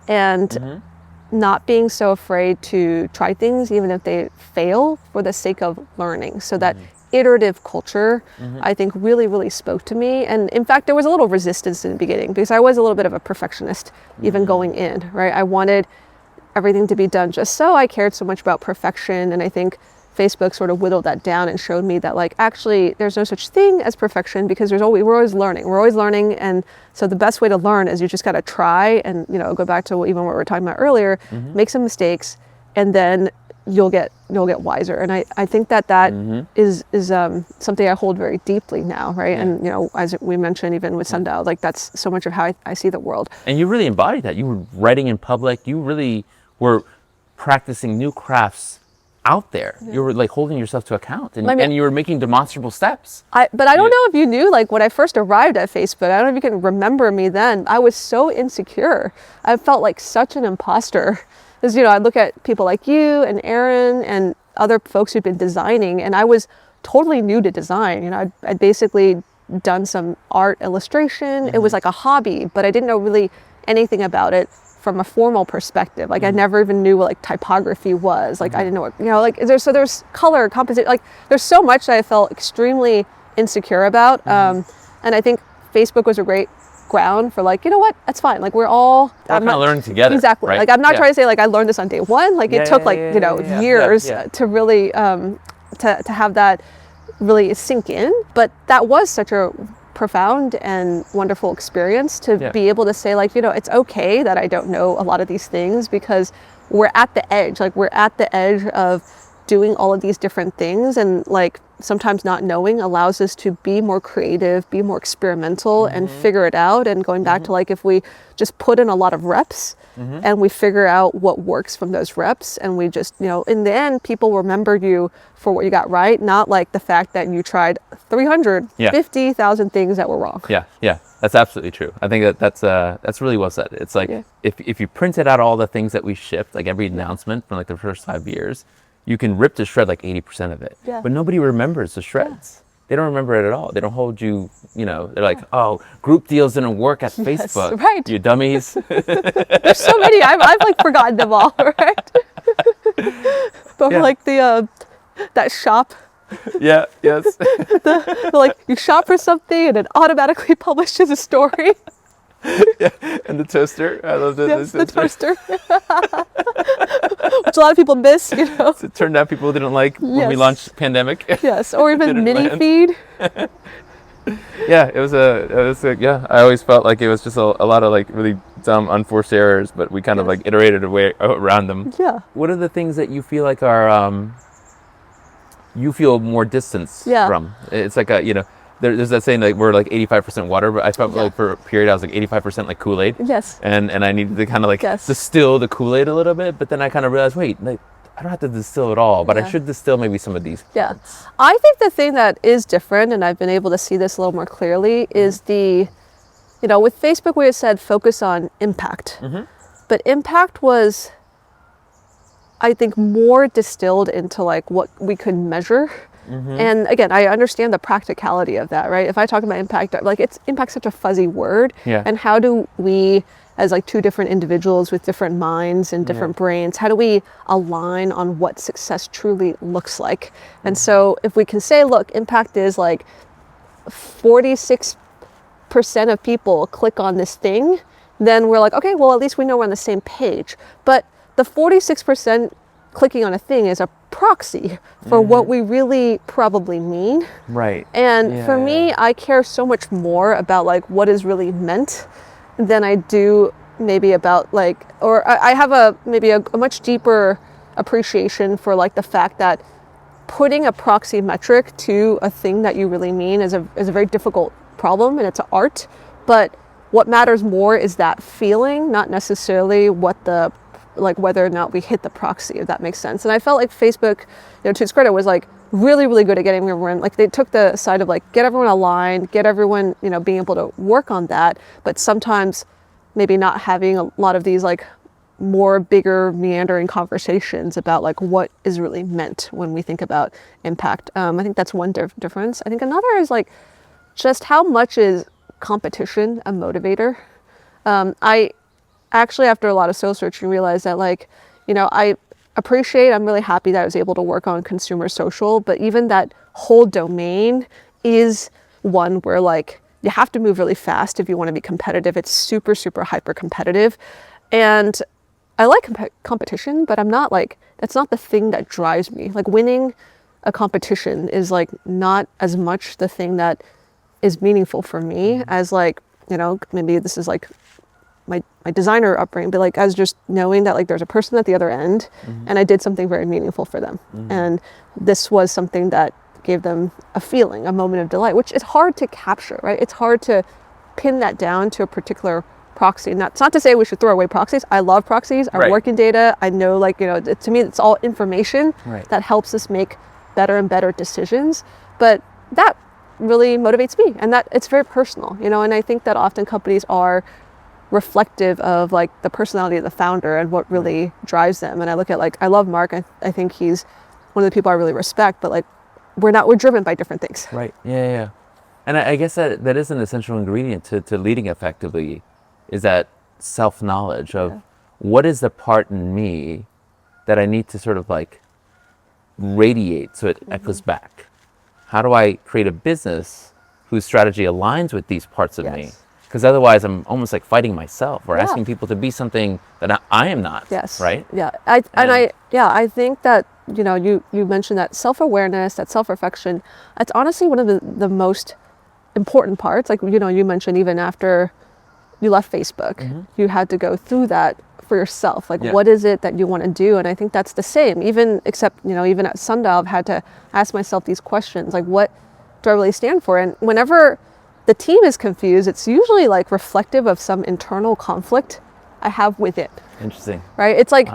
and not being so afraid to try things even if they fail for the sake of learning. So that iterative culture, I think, really spoke to me. And in fact, there was a little resistance in the beginning because I was a little bit of a perfectionist even going in, right? I wanted everything to be done just so. I cared so much about perfection. And I think Facebook sort of whittled that down and showed me that, like, actually there's no such thing as perfection, because we're always learning. And so the best way to learn is you just got to try and, you know, go back to even what we were talking about earlier, make some mistakes, and then you'll get wiser. And I think that is something I hold very deeply now, right? And, you know, as we mentioned, even with Sundial, like, that's so much of how I see the world. And you really embodied that. You were writing in public. You really were practicing new crafts out there. You were like holding yourself to account, and you were making demonstrable steps. But I don't know if you knew, like, when I first arrived at Facebook, I don't know if you can remember me then. I was so insecure. I felt like such an imposter. Because, you know, I look at people like you and Aaron and other folks who've been designing, and I was totally new to design. You know, I'd basically done some art illustration. It was like a hobby, but I didn't know really anything about it from a formal perspective. Like, I never even knew what, like, typography was. Like, I didn't know what, you know, like, there's color, composition, like, there's so much that I felt extremely insecure about. And I think Facebook was a great ground for, like, you know what, that's fine. Like, I'm kind of learning together. Exactly. Right? Like, I'm not trying to say, like, I learned this on day one. Like, it took you know, years to really, to have that really sink in. But that was such a profound and wonderful experience to be able to say, like, you know, it's okay that I don't know a lot of these things, because we're at the edge. Like, we're at the edge of doing all of these different things, and, like, sometimes not knowing allows us to be more creative, be more experimental, and figure it out. And going back to, like, if we just put in a lot of reps and we figure out what works from those reps, and we just, you know, in the end, people remember you for what you got right, not like the fact that you tried 350,000 things that were wrong. Yeah, that's absolutely true. I think that's really well said. It's like, if you printed out all the things that we shipped, like every announcement from, like, the first 5 years, you can rip to shred like 80% of it. But nobody remembers the shreds. They don't remember it at all. They don't hold you, you know, they're like, oh, group deals didn't work at Facebook. Right. You dummies. There's so many, I've like forgotten them all, right? But like that shop. Yes. the like, you shop for something and it automatically publishes a story. And the toaster. I love the toaster. Which a lot of people miss, you know. So it turned out people didn't like when we launched Pandemic. Yes, or even mini feed. It was I always felt like it was just a lot of, like, really dumb, unforced errors, but we kind of, like, iterated a way around them. Yeah. What are the things that you feel like are you feel more distance from? It's like there's that saying like we're like 85% water, but I felt like for a period I was like 85% like Kool-Aid. Yes. And I needed to kind of like distill the Kool-Aid a little bit, but then I kind of realized, wait, like I don't have to distill it all, but I should distill maybe some of these parts. I think the thing that is different, and I've been able to see this a little more clearly, is with Facebook we had said focus on impact. But impact was, I think, more distilled into like what we could measure. And again, I understand the practicality of that, right? If I talk about impact, like impact's such a fuzzy word. And how do we, as like two different individuals with different minds and different brains, how do we align on what success truly looks like? And so if we can say, look, impact is like 46% of people click on this thing, then we're like, okay, well, at least we know we're on the same page. But the 46% clicking on a thing is a proxy for what we really probably mean. Right. And for me, I care so much more about like what is really meant than I do maybe about like, or I have maybe a much deeper appreciation for like the fact that putting a proxy metric to a thing that you really mean is a very difficult problem, and it's an art. But what matters more is that feeling, not necessarily whether or not we hit the proxy, if that makes sense. And I felt like Facebook, to its credit, was like really, really good at getting everyone, like they took the side of like, get everyone aligned, get everyone, being able to work on that. But sometimes maybe not having a lot of these like more bigger meandering conversations about like what is really meant when we think about impact. I think that's one difference. I think another is like just how much is competition a motivator. I actually, after a lot of soul searching, realized that I'm really happy that I was able to work on consumer social, but even that whole domain is one where like you have to move really fast if you want to be competitive. It's super, super hyper competitive. And I like competition, but I'm not like, that's not the thing that drives me. Like winning a competition is like not as much the thing that is meaningful for me as like, maybe this is like my designer upbringing, but like as just knowing that like there's a person at the other end and I did something very meaningful for them. And this was something that gave them a feeling, a moment of delight, which is hard to capture, right? It's hard to pin that down to a particular proxy. And that's not to say we should throw away proxies. I love proxies. I work in data. I know like, to me, it's all information that helps us make better and better decisions. But that really motivates me, and that it's very personal, and I think that often companies are reflective of like the personality of the founder and what really drives them. And I look at like, I love Mark. I think he's one of the people I really respect, but like we're driven by different things. Right. Yeah. And I guess that is an essential ingredient to leading effectively, is that self-knowledge of what is the part in me that I need to sort of like radiate so it echoes back. How do I create a business whose strategy aligns with these parts of me? Because otherwise I'm almost like fighting myself or asking people to be something that I am not. Yes. Right? Yeah. I think that, you mentioned that self-awareness, that self-reflection, it's honestly one of the most important parts. Like, you mentioned even after you left Facebook, you had to go through that for yourself. Like, what is it that you want to do? And I think that's the same, even at Sundial, I've had to ask myself these questions. Like, what do I really stand for? And whenever the team is confused, it's usually like reflective of some internal conflict I have with it. Interesting. Right? It's like,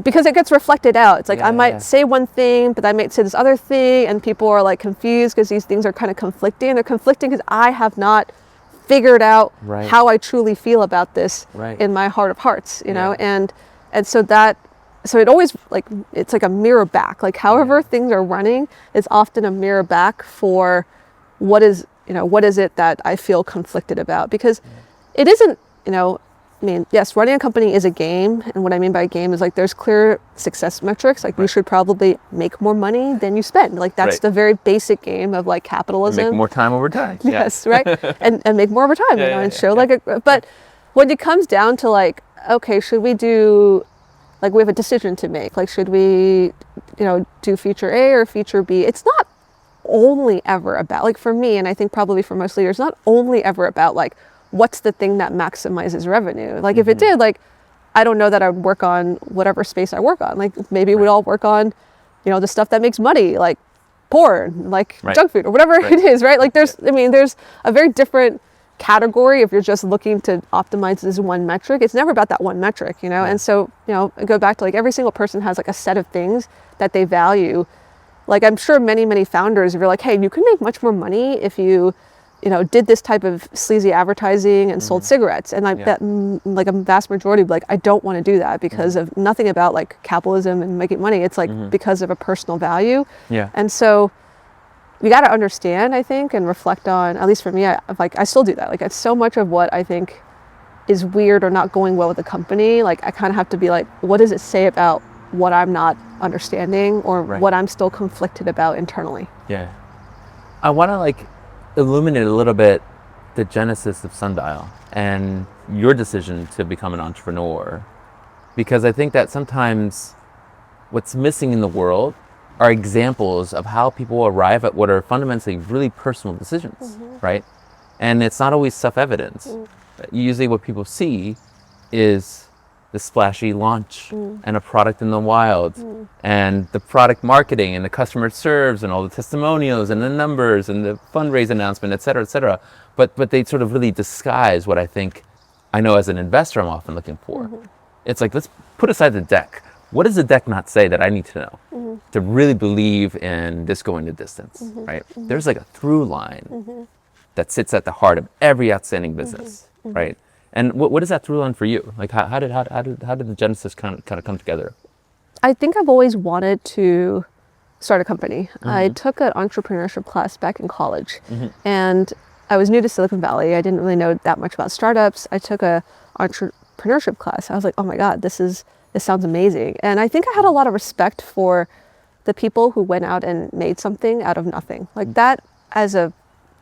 because it gets reflected out. It's like I might say one thing, but I might say this other thing, and people are like confused because these things are kind of conflicting. And they're conflicting because I have not figured out how I truly feel about this in my heart of hearts, and so it always like, it's like a mirror back. Like however things are running, it's often a mirror back for what is it that I feel conflicted about? Because it isn't, yes, running a company is a game. And what I mean by game is like, there's clear success metrics. Like you should probably make more money than you spend. Like that's the very basic game of like capitalism. Make more time over time. Yes, right. and make more over time, and show but when it comes down to like, okay, should we do, like we have a decision to make. Like, should we, do feature A or feature B? It's not only ever about, like for me, and I think probably for most leaders, not only ever about like, what's the thing that maximizes revenue? Like if it did, like, I don't know that I would work on whatever space I work on. Like maybe we'd all work on, the stuff that makes money. Like porn, like junk food or whatever it is, right? Like there's a very different category if you're just looking to optimize this one metric. It's never about that one metric, you know? And so, you know, I go back to like every single person has like a set of things that they value. Like I'm sure many founders, if you're like, hey, you could make much more money if you know, did this type of sleazy advertising and sold cigarettes. And like that, like a vast majority, like, I don't want to do that because of nothing about like capitalism and making money. It's like because of a personal value. Yeah. And so you got to understand, I think, and reflect on, at least for me, I still do that. Like it's so much of what I think is weird or not going well with the company. Like I kind of have to be like, what does it say about what I'm not understanding or what I'm still conflicted about internally? Yeah. I want to like illuminate a little bit the genesis of Sundial and your decision to become an entrepreneur, because I think that sometimes what's missing in the world are examples of how people arrive at what are fundamentally really personal decisions, right? And it's not always self-evident. Usually what people see is the splashy launch and a product in the wild and the product marketing and the customer it serves and all the testimonials and the numbers and the fundraise announcement, et cetera, et cetera. But they sort of really disguise what I know as an investor I'm often looking for. It's like, let's put aside the deck. What does the deck not say that I need to know to really believe in this going the distance, right? There's like a through line that sits at the heart of every outstanding business, right? And what is that through line for you? Like how did the genesis kind of come together? I think I've always wanted to start a company. I took an entrepreneurship class back in college, and I was new to Silicon Valley. I didn't really know that much about startups. I took a entrepreneurship class. I was like, oh my God, this sounds amazing. And I think I had a lot of respect for the people who went out and made something out of nothing. Like that as a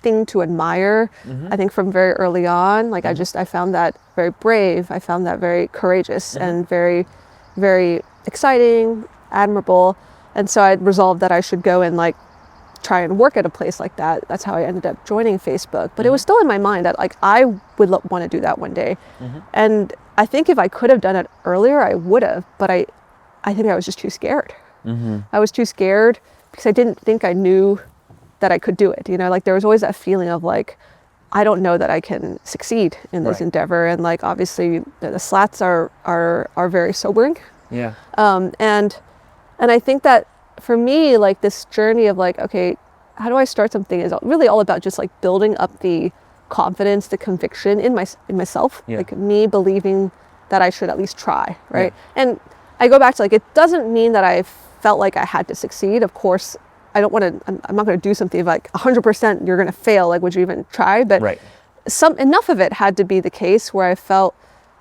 thing to admire, I think from very early on. Like I found that very brave. I found that very courageous and very, very exciting, admirable. And so I resolved that I should go and like try and work at a place like that. That's how I ended up joining Facebook. But it was still in my mind that like I would want to do that one day. And I think if I could have done it earlier, I would have. But I think I was just too scared. I was too scared because I didn't think I knew that I could do it. You know, like there was always that feeling of like, I don't know that I can succeed in this endeavor. And like, obviously the slats are very sobering. Yeah. And I think that for me, like this journey of like, okay, how do I start something is really all about just like building up the confidence, the conviction in myself, like me believing that I should at least try. Right. And I go back to like, it doesn't mean that I felt like I had to succeed. Of course, I'm not going to do something like 100% you're going to fail. Like, would you even try? But enough of it had to be the case where I felt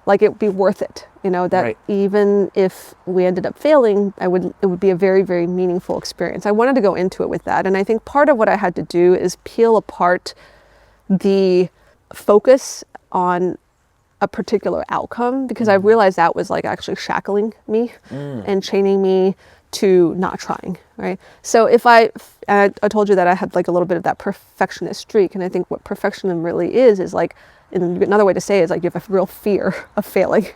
like it would be worth it. You know, that even if we ended up failing, it would be a very, very meaningful experience. I wanted to go into it with that. And I think part of what I had to do is peel apart the focus on a particular outcome, because I realized that was like actually shackling me and chaining me to not trying, right? So if I told you that I had like a little bit of that perfectionist streak, and I think what perfectionism really is like, another way to say it is like you have a real fear of failing.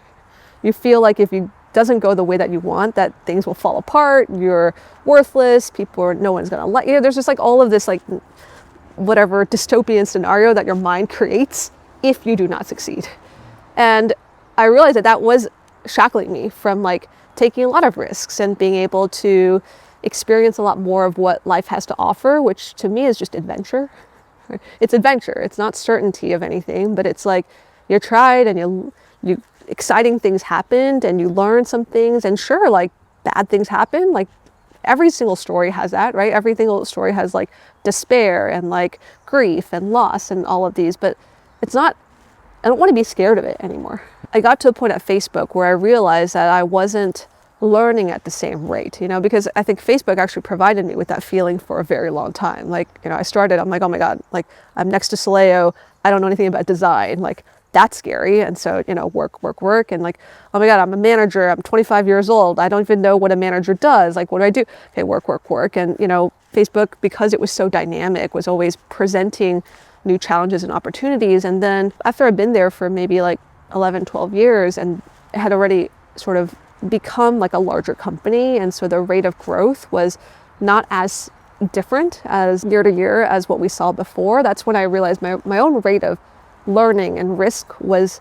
You feel like if it doesn't go the way that you want, that things will fall apart, you're worthless, no one's gonna like you. There's just like all of this like whatever dystopian scenario that your mind creates if you do not succeed. And I realized that was shackling me from like taking a lot of risks and being able to experience a lot more of what life has to offer, which to me is just adventure. It's adventure. It's not certainty of anything, but it's like you tried and you exciting things happened and you learned some things, and sure, like bad things happen. Like every single story has that, right? Every single story has like despair and like grief and loss and all of these, but I don't want to be scared of it anymore. I got to a point at Facebook where I realized that I wasn't learning at the same rate, you know, because I think Facebook actually provided me with that feeling for a very long time. Like, you know, I'm like, oh my God, like I'm next to Soleil. I don't know anything about design. Like that's scary. And so, you know, work. And like, oh my God, I'm a manager. I'm 25 years old. I don't even know what a manager does. Like, what do I do? Okay, work. And, you know, Facebook, because it was so dynamic, was always presenting new challenges and opportunities. And then after I'd been there for maybe like 11, 12 years and it had already sort of become like a larger company. And so the rate of growth was not as different as year to year as what we saw before, that's when I realized my own rate of learning and risk was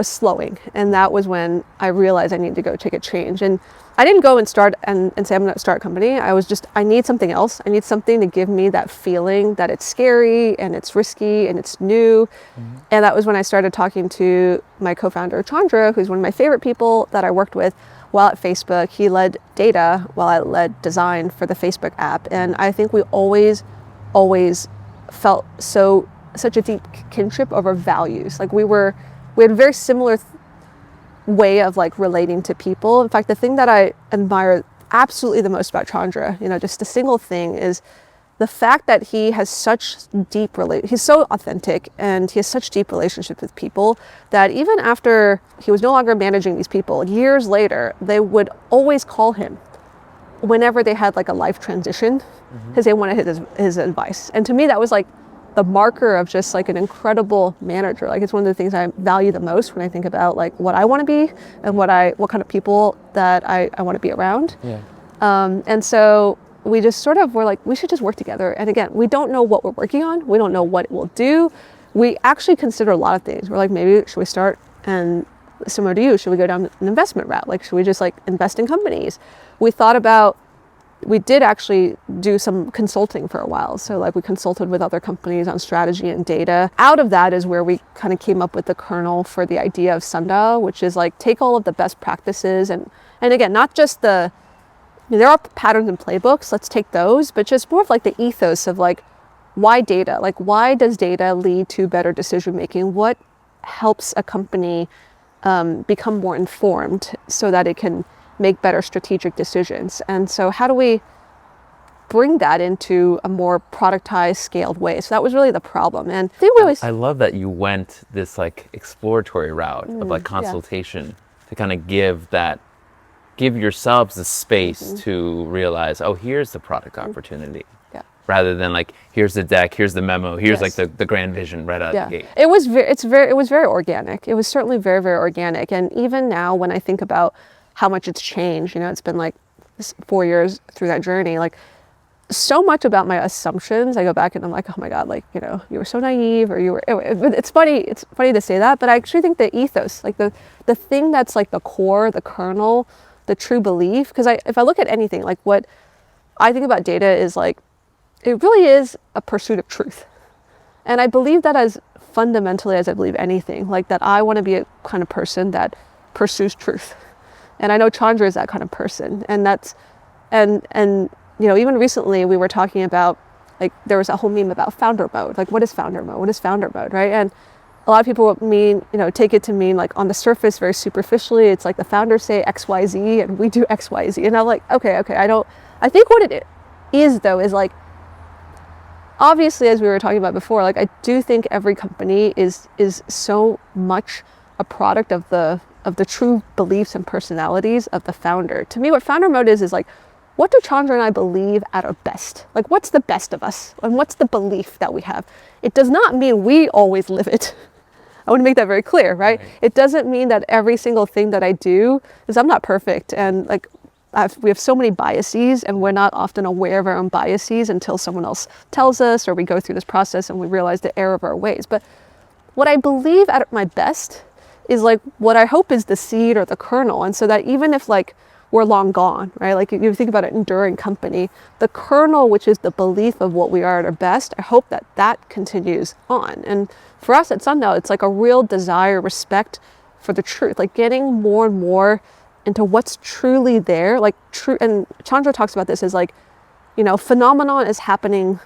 slowing. And that was when I realized I needed to go take a change. And I didn't go and start and say, I'm going to start a company. I need something else. I need something to give me that feeling that it's scary and it's risky and it's new. Mm-hmm. And that was when I started talking to my co-founder, Chandra, who's one of my favorite people that I worked with while at Facebook. He led data while I led design for the Facebook app. And I think we always felt such a deep kinship over values. Like we had a very similar way of like relating to people. In fact, the thing that I admire absolutely the most about Chandra, just a single thing, is the fact that he has such he's so authentic and he has such deep relationships with people that even after he was no longer managing these people, years later, they would always call him whenever they had like a life transition because they wanted his advice. And to me, that was like the marker of just like an incredible manager. Like it's one of the things I value the most when I think about like what I want to be and what kind of people that I want to be around. Yeah. And so we just sort of were like, we should just work together. And again, we don't know what we're working on. We don't know what it will do. We actually consider a lot of things. We're like, maybe should we start, and similar to you, should we go down an investment route? Like, should we just like invest in companies? We did actually do some consulting for a while. So like we consulted with other companies on strategy and data. Out of that is where we kind of came up with the kernel for the idea of Sundial, which is like take all of the best practices and again, not just there are patterns and playbooks, let's take those, but just more of like the ethos of like, why data? Like why does data lead to better decision making? What helps a company become more informed so that it can make better strategic decisions? And so how do we bring that into a more productized, scaled way? So that was really the problem. And I love that you went this like exploratory route of like consultation to kind of give yourselves the space to realize, oh, here's the product opportunity. Rather than like, here's the deck, here's the memo, here's like the grand vision right out of the gate. It was very organic. It was certainly very, very organic. And even now when I think about how much it's changed, it's been like 4 years through that journey, like so much about my assumptions, I go back and I'm like, oh my God, like, you were so naive, or it's funny to say that, but I actually think the ethos, like the thing that's like the core, the kernel, the true belief, because if I look at anything, like what I think about data is like, it really is a pursuit of truth. And I believe that as fundamentally as I believe anything, like that I want to be a kind of person that pursues truth. And I know Chandra is that kind of person. And even recently we were talking about, like, there was a whole meme about founder mode. Like, what is founder mode? What is founder mode, right? And a lot of people take it to mean like on the surface, very superficially, it's like the founders say X, Y, Z and we do X, Y, Z. And I'm like, okay. I think what it is though, is like, obviously, as we were talking about before, like I do think every company is so much a product of the true beliefs and personalities of the founder. To me, what founder mode is like, what do Chandra and I believe at our best? Like, what's the best of us? And what's the belief that we have? It does not mean we always live it. I want to make that very clear, right? It doesn't mean that every single thing that I do, because I'm not perfect, and like we have so many biases, and we're not often aware of our own biases until someone else tells us, or we go through this process and we realize the error of our ways. But what I believe at my best is like what I hope is the seed or the kernel. And so that even if like we're long gone, right? Like you think about an enduring company, the kernel, which is the belief of what we are at our best, I hope that continues on. And for us at Sundial, it's like a real desire, respect for the truth, like getting more and more into what's truly there, like true. And Chandra talks about this as like, phenomenon is happening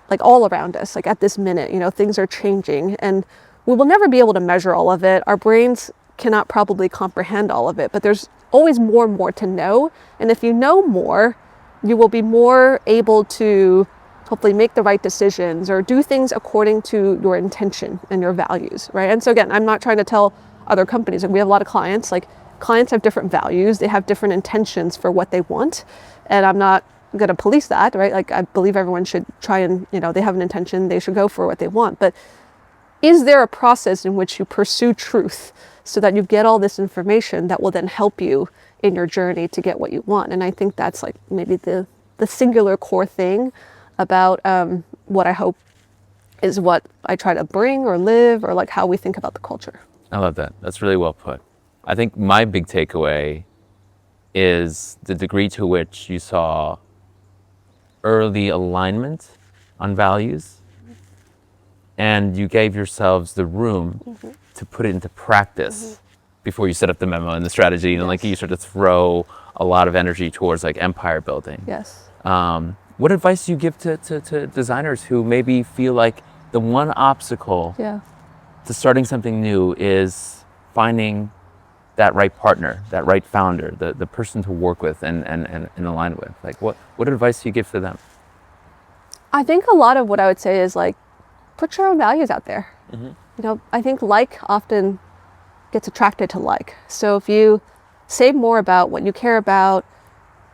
like all around us, like at this minute, things are changing and we will never be able to measure all of it. Our brains cannot probably comprehend all of it, but there's always more and more to know. And if you know more, you will be more able to hopefully make the right decisions or do things according to your intention and your values, right? And so again, I'm not trying to tell other companies, and we have a lot of clients, like clients have different values, they have different intentions for what they want, and I'm not going to police that, right? Like I believe everyone should try and, they have an intention, they should go for what they want. But is there a process in which you pursue truth so that you get all this information that will then help you in your journey to get what you want? And I think that's like maybe the the singular core thing about what I hope is what I try to bring or live, or like how we think about the culture. I love that. That's really well put. I think my big takeaway is the degree to which you saw early alignment on values, and you gave yourselves the room to put it into practice before you set up the memo and the strategy, and like you sort of throw a lot of energy towards like empire building. Yes. What advice do you give to designers who maybe feel like the one obstacle to starting something new is finding that right partner, that right founder, the person to work with and align with? Like what advice do you give to them? I think a lot of what I would say is like, put your own values out there. You know, I think like often gets attracted to like. So if you say more about what you care about,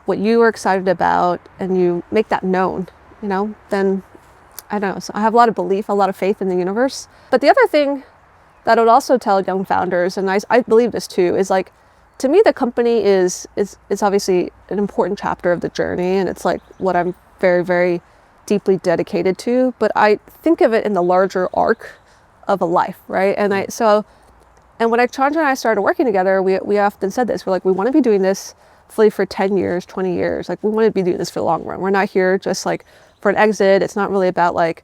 what you are excited about, and you make that known, you know, then I don't know. So I have a lot of belief, a lot of faith in the universe. But the other thing that I would also tell young founders, and I believe this too, is like, to me, the company is obviously an important chapter of the journey, and it's like what I'm very, very deeply dedicated to. But I think of it in the larger arc of a life, right? And when Chandra and I started working together, we often said this. We're like, we want to be doing this fully for 10 years, 20 years. Like, we want to be doing this for the long run. We're not here just like for an exit. It's not really about like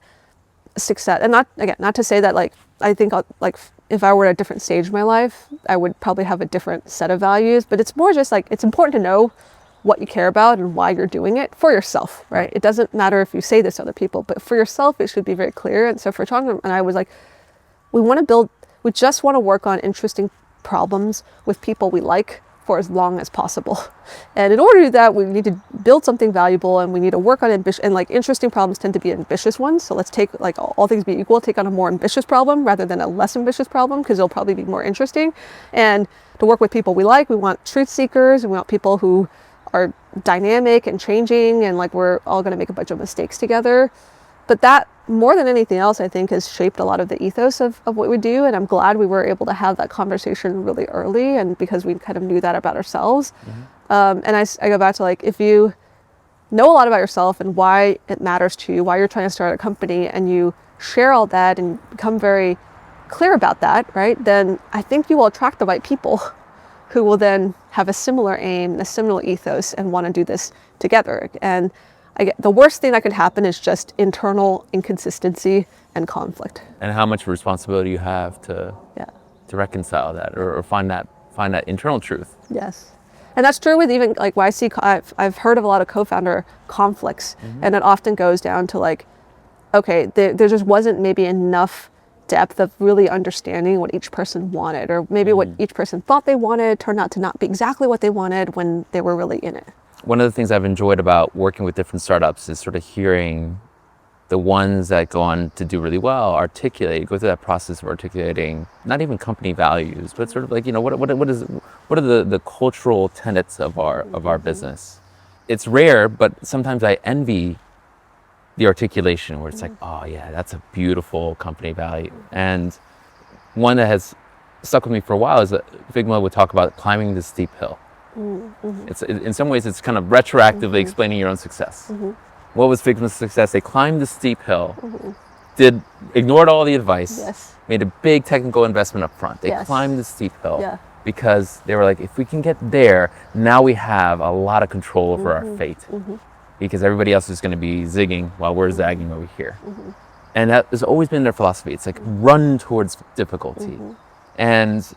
success. And not to say that like, I think like if I were at a different stage of my life, I would probably have a different set of values. But it's more just like, it's important to know what you care about and why you're doing it for yourself, right? It doesn't matter if you say this to other people, but for yourself, it should be very clear. And so for Chandra and I was like, we just want to work on interesting problems with people we like for as long as possible. And in order to do that, we need to build something valuable, and we need to work on ambition. And like, interesting problems tend to be ambitious ones. So let's take, like, all things being equal, take on a more ambitious problem rather than a less ambitious problem, because it'll probably be more interesting. And to work with people we like, we want truth seekers, we want people who are dynamic and changing, and like, we're all going to make a bunch of mistakes together. But that, more than anything else, I think has shaped a lot of the ethos of what we do. And I'm glad we were able to have that conversation really early, and because we kind of knew that about ourselves. And I go back to like, if you know a lot about yourself and why it matters to you, why you're trying to start a company, and you share all that and become very clear about that, right? Then I think you will attract the right people who will then have a similar aim, a similar ethos, and want to do this together. And the worst thing that could happen is just internal inconsistency and conflict. And how much responsibility you have to reconcile that, or find that internal truth. Yes. And that's true with even like why I've heard of a lot of co-founder conflicts, and it often goes down to like, okay, there just wasn't maybe enough depth of really understanding what each person wanted, or maybe what each person thought they wanted turned out to not be exactly what they wanted when they were really in it. One of the things I've enjoyed about working with different startups is sort of hearing the ones that go on to do really well go through that process of articulating not even company values, but sort of like, you know, what are the cultural tenets of our business. It's rare, but sometimes I envy the articulation where it's like, oh yeah, that's a beautiful company value. And one that has stuck with me for a while is that Figma would talk about climbing the steep hill. It's in some ways it's kind of retroactively explaining your own success. What was Figma's success? They climbed the steep hill, ignored all the advice, made a big technical investment up front. They climbed the steep hill because they were like, if we can get there, now we have a lot of control over our fate, because everybody else is going to be zigging while we're zagging over here. And that has always been their philosophy. It's like run towards difficulty. And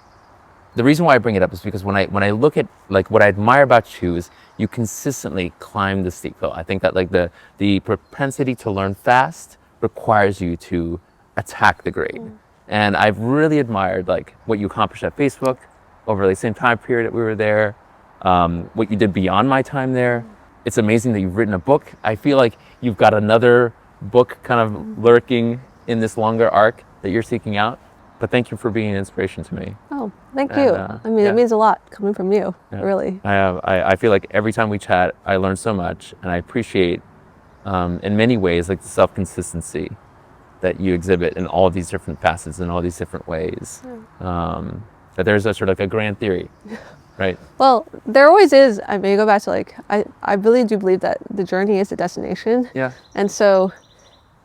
the reason why I bring it up is because when I look at like what I admire about you is you consistently climb the steep hill. I think that like the propensity to learn fast requires you to attack the grade. And I've really admired like what you accomplished at Facebook over the same time period that we were there, what you did beyond my time there. It's amazing that you've written a book. I feel like you've got another book kind of lurking in this longer arc that you're seeking out. But thank you for being an inspiration to me. Oh, thank you. I mean, it means a lot coming from you, really. I feel like every time we chat, I learn so much, and I appreciate, in many ways, like the self-consistency that you exhibit in all these different facets, in all these different ways. That there's a sort of like a grand theory Right. Well, there always is. I mean, you go back to like, I really do believe that the journey is the destination. Yeah. And so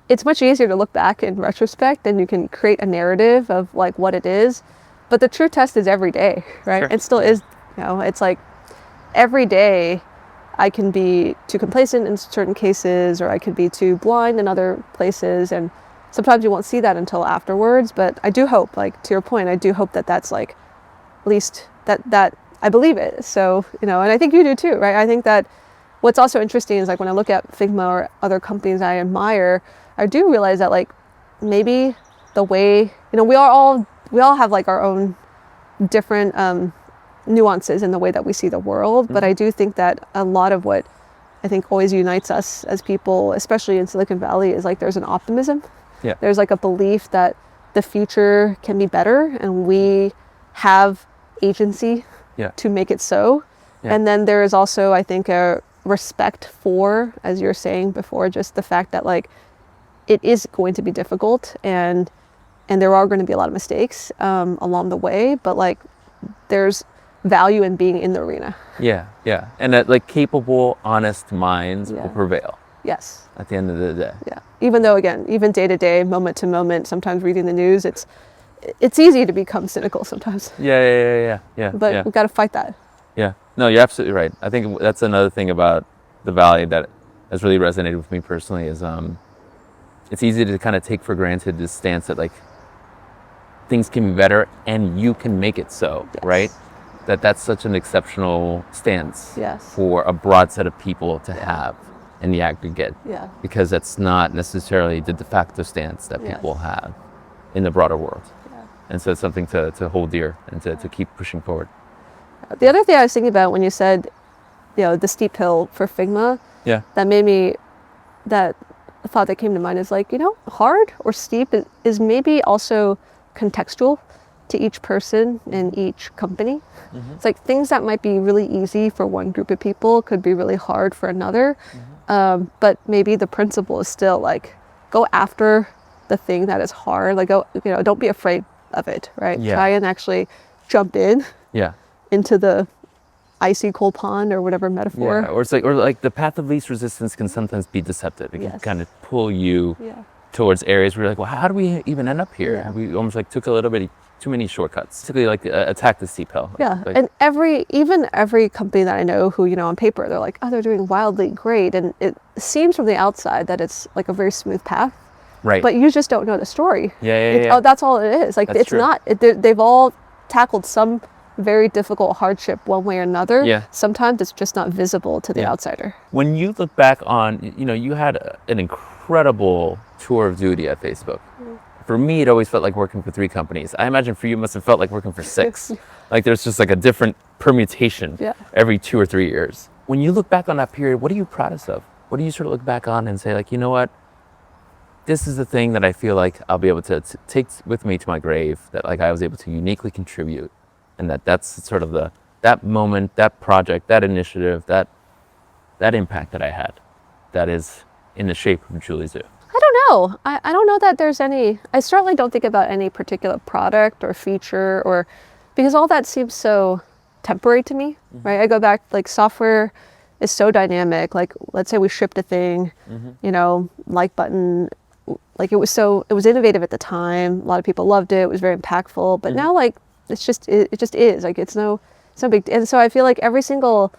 it's much easier to look back in retrospect and you can create a narrative of like what it is. But the true test is every day, right? Sure. It still is, you know, it's like every day I can be too complacent in certain cases, or I could be too blind in other places. And sometimes you won't see that until afterwards. But I do hope, like to your point, I do hope that that's like, at least that I believe it. So, you know, and I think you do too, right? I think that what's also interesting is like when I look at Figma or other companies I admire, I do realize that like maybe the way, you know, we all have like our own different nuances in the way that we see the world. But I do think that a lot of what I think always unites us as people, especially in Silicon Valley, is like there's an optimism. Yeah. There's like a belief that the future can be better and we have agency to make it so. Yeah. And then there is also, I think, a respect for, as you're saying before, just the fact that like it is going to be difficult and there are going to be a lot of mistakes along the way, but like there's value in being in the arena. Yeah, yeah. And that like capable, honest minds will prevail. Yes. At the end of the day. Yeah. Even though, again, even day to day, moment to moment, sometimes reading the news, it's easy to become cynical sometimes. Yeah. But we've got to fight that. Yeah. No, you're absolutely right. I think that's another thing about the Valley that has really resonated with me personally is it's easy to kind of take for granted this stance that like things can be better and you can make it so, right? That's such an exceptional stance for a broad set of people to have in the aggregate. Yeah. Because that's not necessarily the de facto stance that people have in the broader world. Yeah. And so it's something to hold dear and to keep pushing forward. The other thing I was thinking about when you said, you know, the steep hill for Figma, that made me, that thought that came to mind is like, you know, hard or steep is maybe also contextual to each person in each company. It's like things that might be really easy for one group of people could be really hard for another. But maybe the principle is still like, go after the thing that is hard. Like, go, you know, don't be afraid of it, right? Yeah. Try and actually jump in into the icy cold pond or whatever metaphor. Yeah. Or like the path of least resistance can sometimes be deceptive. It can kind of pull you towards areas where you're like, well, how do we even end up here? We almost like took a little bit too many shortcuts. Basically like attack the steep hill. Yeah, like, and every company that I know who, you know, on paper, they're like, oh, they're doing wildly great. And it seems from the outside that it's like a very smooth path. Right. But you just don't know the story. Yeah. Oh, that's all it is. Like, that's it's true. Not, they've all tackled some very difficult hardship one way or another. Yeah. Sometimes it's just not visible to the outsider. When you look back on, you know, you had an incredible tour of duty at Facebook. For me, it always felt like working for 3 companies. I imagine for you, it must have felt like working for 6. Like there's just like a different permutation every 2 or 3 years. When you look back on that period, what are you proudest of? What do you sort of look back on and say like, you know what? This is the thing that I feel like I'll be able to take with me to my grave, that like I was able to uniquely contribute. And that's sort of that moment, that project, that initiative, that impact that I had, that is in the shape of Julie Zhuo. I don't know. I don't know that there's any, I certainly don't think about any particular product or feature or, because all that seems so temporary to me, right? I go back, like software is so dynamic. Like let's say we shipped a thing, you know, like button, like it was innovative at the time. A lot of people loved it. It was very impactful, but now like, it just is like, it's no big, and so I feel like every single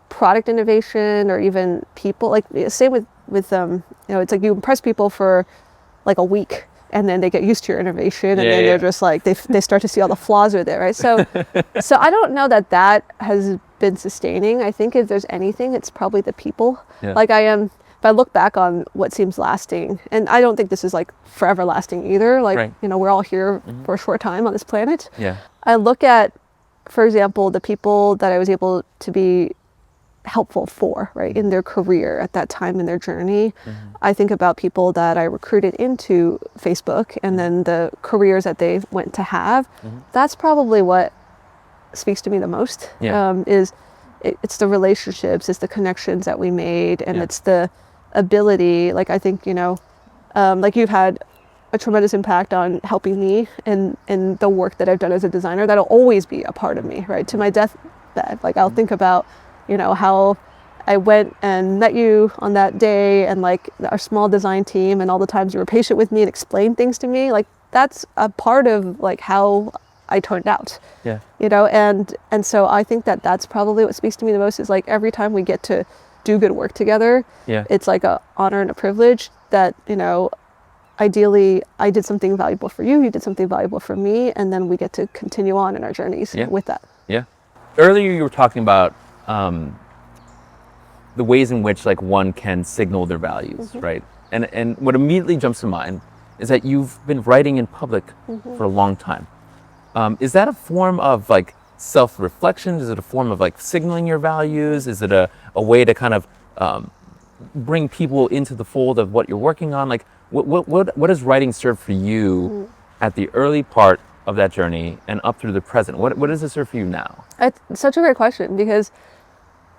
product innovation or even people, like same with you know, it's like you impress people for like a week and then they get used to your innovation and then they're just like, they start to see all the flaws with it, right? So I don't know that has been sustaining. I think if there's anything, it's probably the people. Like if I look back on what seems lasting, and I don't think this is like forever lasting either. Like, you know, we're all here for a short time on this planet. I look at, for example, the people that I was able to be helpful for, right, in their career at that time in their journey. I think about people that I recruited into Facebook and then the careers that they went to have. That's probably what speaks to me the most. It's the relationships, it's the connections that we made, and it's the ability, like I think, you know, like you've had a tremendous impact on helping me and the work that I've done as a designer. That'll always be a part of me, right? To my death, bed. Like I'll think about, how I went and met you on that day, and like our small design team, and all the times you were patient with me and explained things to me. Like that's a part of like how I turned out. Yeah. And so I think that that's probably what speaks to me the most, is like every time we get to do good work together, it's like a honor and a privilege that, ideally I did something valuable for you, you did something valuable for me, and then we get to continue on in our journeys with that. Yeah. Earlier you were talking about the ways in which like one can signal their values, right? And what immediately jumps to mind is that you've been writing in public for a long time. Is that a form of like self-reflection? Is it a form of like signaling your values? Is it a way to kind of bring people into the fold of what you're working on? Like what does writing serve for you at the early part of that journey and up through the present? What does it serve for you now? It's such a great question, because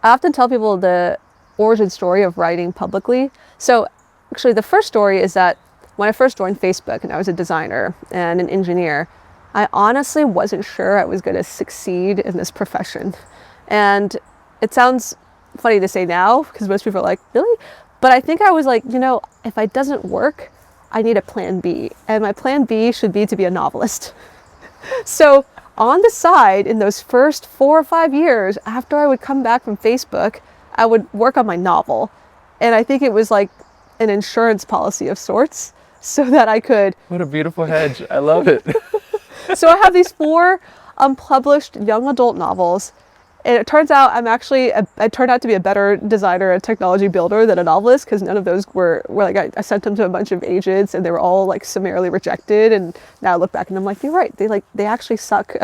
I often tell people the origin story of writing publicly. So actually the first story is that when I first joined Facebook and I was a designer and an engineer, I honestly wasn't sure I was going to succeed in this profession. And it sounds funny to say now, because most people are like, really? But I think I was like, if it doesn't work, I need a plan B. And my plan B should be to be a novelist. So on the side, in those first 4 or 5 years, after I would come back from Facebook, I would work on my novel. And I think it was like an insurance policy of sorts, so that I could... What a beautiful hedge. I love it. So I have these 4 unpublished young adult novels. And it turns out I turned out to be a better designer and technology builder than a novelist, because none of those were like, I sent them to a bunch of agents and they were all like summarily rejected. And now I look back and I'm like, you're right. They actually suck.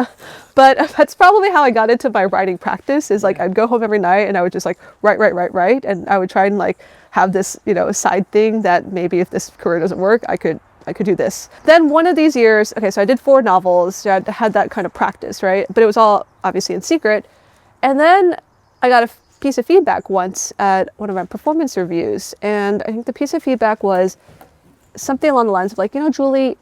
But that's probably how I got into my writing practice, is like, I'd go home every night and I would just like write. And I would try and like have this, side thing that maybe if this career doesn't work, I could do this. Then one of these years, so I did 4 novels. So I had that kind of practice, right? But it was all obviously in secret. And then I got a piece of feedback once at one of my performance reviews. And I think the piece of feedback was something along the lines of like, Julie,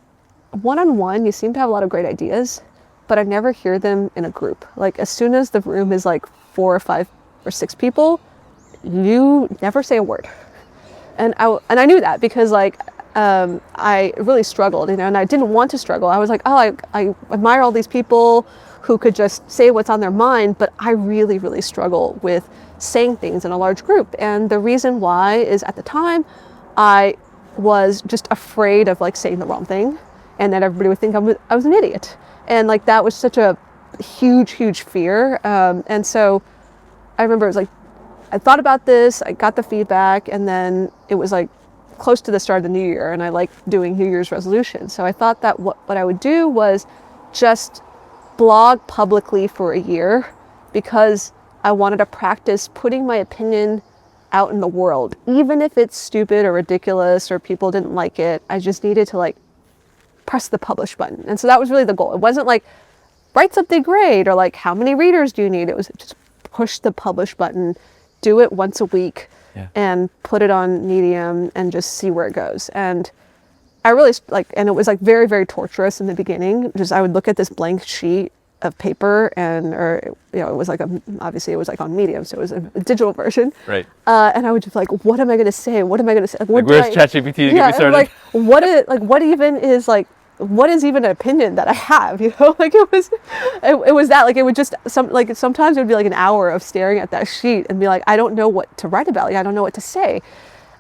one-on-one, you seem to have a lot of great ideas, but I never hear them in a group. Like as soon as the room is like 4 or 5 or 6 people, you never say a word. And I knew that, because like, I really struggled, and I didn't want to struggle. I was like, I admire all these people who could just say what's on their mind, but I really, really struggle with saying things in a large group. And the reason why is, at the time, I was just afraid of like saying the wrong thing, and that everybody would think I was an idiot. And like that was such a huge fear. And so I remember it was like, I thought about this, I got the feedback, and then it was like close to the start of the new year, and I like doing New Year's resolutions. So I thought that what I would do was just blog publicly for a year, because I wanted to practice putting my opinion out in the world. Even if it's stupid or ridiculous or people didn't like it, I just needed to like press the publish button. And so that was really the goal. It wasn't like write something great or like how many readers do you need? It was just push the publish button, do it once a week, and put it on Medium and just see where it goes. And I really and it was like very, very torturous in the beginning. Just I would look at this blank sheet of paper, it was like obviously it was like on Medium, so it was a digital version. Right. And I would just like, what am I going to say? What am I going to say? Like, where's ChatGPT to get me started? Like, what is even an opinion that I have? Like it was that, like it would just sometimes it would be like an hour of staring at that sheet and be like, I don't know what to write about. Like, I don't know what to say.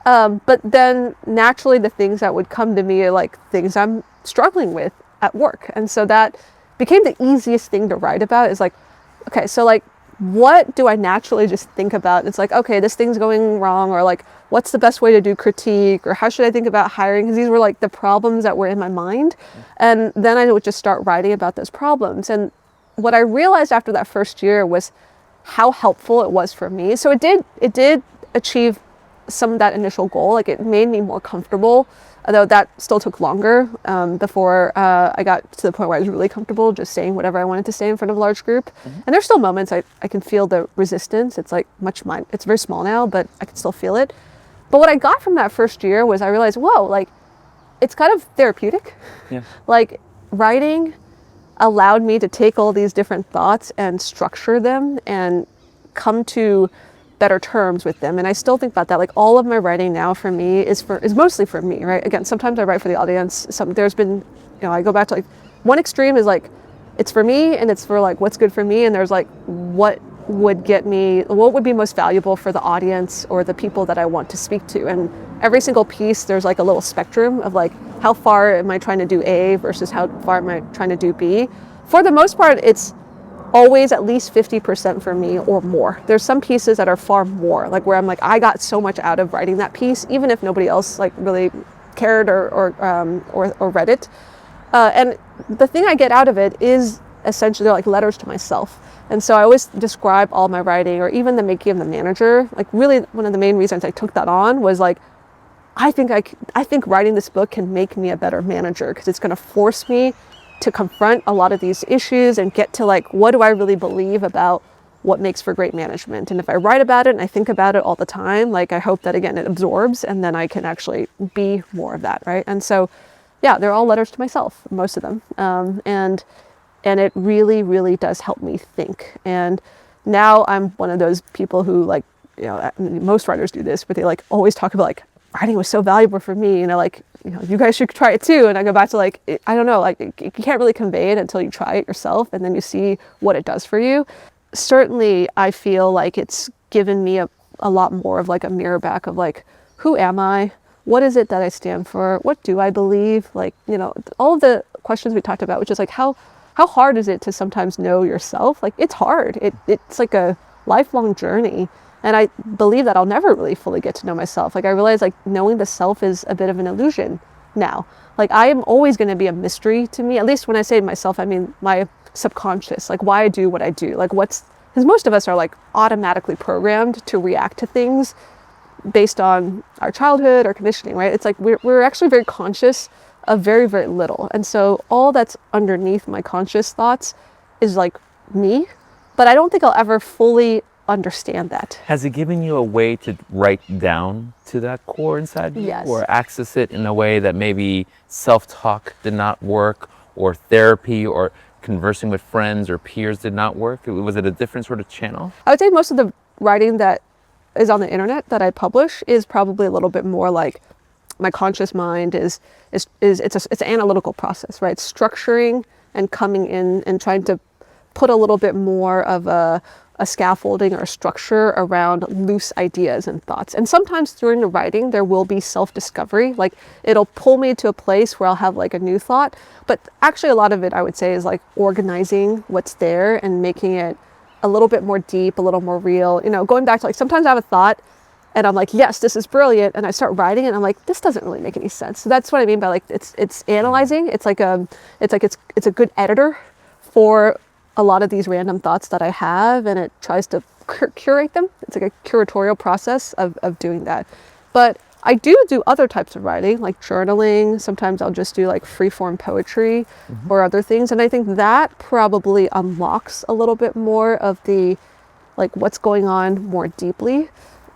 But then naturally the things that would come to me are like things I'm struggling with at work. And so that became the easiest thing to write about, is like, okay, so like, what do I naturally just think about? It's like, okay, this thing's going wrong, or like, what's the best way to do critique, or how should I think about hiring? Because these were like the problems that were in my mind. And then I would just start writing about those problems. And what I realized after that first year was how helpful it was for me. So it did achieve some of that initial goal. Like it made me more comfortable, although that still took longer before I got to the point where I was really comfortable just saying whatever I wanted to say in front of a large group. And there's still moments I can feel the resistance. It's like it's very small now, but I can still feel it. But what I got from that first year was I realized, whoa, like it's kind of therapeutic. Yeah. Like writing allowed me to take all these different thoughts and structure them and come to better terms with them. And I still think about that. Like all of my writing now for me is mostly for me, right? Again, sometimes I write for the audience. There's been, I go back to like one extreme is like, it's for me and it's for like what's good for me. And there's like, what would be most valuable for the audience or the people that I want to speak to. And every single piece, there's like a little spectrum of like, how far am I trying to do A versus how far am I trying to do B? For the most part, it's always at least 50% for me or more. There's some pieces that are far more, like where I'm like, I got so much out of writing that piece, even if nobody else like really cared or read it. And the thing I get out of it is essentially like letters to myself. And so I always describe all my writing, or even the making of the manager. Like really, one of the main reasons I took that on was like, I think writing this book can make me a better manager, because it's going to force me to confront a lot of these issues and get to like, what do I really believe about what makes for great management? And if I write about it and I think about it all the time, like I hope that again, it absorbs, and then I can actually be more of that, right? And so, yeah, they're all letters to myself, most of them. And it really, really does help me think. And now I'm one of those people who like, most writers do this, but they like always talk about like, writing was so valuable for me, you guys should try it too. And I go back to like, I don't know, like you can't really convey it until you try it yourself, and then you see what it does for you. Certainly, I feel like it's given me a lot more of like a mirror back of like, who am I? What is it that I stand for? What do I believe? Like, all of the questions we talked about, which is like, how hard is it to sometimes know yourself? Like, it's hard. It's like a lifelong journey. And I believe that I'll never really fully get to know myself. Like I realize like knowing the self is a bit of an illusion now. Like I am always going to be a mystery to me. At least when I say myself, I mean my subconscious, like why I do what I do. Like because most of us are like automatically programmed to react to things based on our childhood or conditioning, right? It's like we're actually very conscious of very, very little. And so all that's underneath my conscious thoughts is like me, but I don't think I'll ever fully understand that. Has it given you a way to write down to that core inside you? Yes. Or access it in a way that maybe self-talk did not work, or therapy or conversing with friends or peers did not work? Was it a different sort of channel? I would say most of the writing that is on the internet that I publish is probably a little bit more like my conscious mind it's an analytical process, right? Structuring and coming in and trying to put a little bit more of a scaffolding or a structure around loose ideas and thoughts. And sometimes during the writing, there will be self-discovery. Like it'll pull me to a place where I'll have like a new thought. But actually a lot of it, I would say, is like organizing what's there and making it a little bit more deep, a little more real. Going back to like, sometimes I have a thought and I'm like, yes, this is brilliant. And I start writing and I'm like, this doesn't really make any sense. So that's what I mean by like, it's analyzing. It's a good editor for a lot of these random thoughts that I have, and it tries to curate them. It's like a curatorial process of doing that. But I do other types of writing, like journaling. Sometimes I'll just do like free-form poetry or other things. And I think that probably unlocks a little bit more of the, like what's going on more deeply.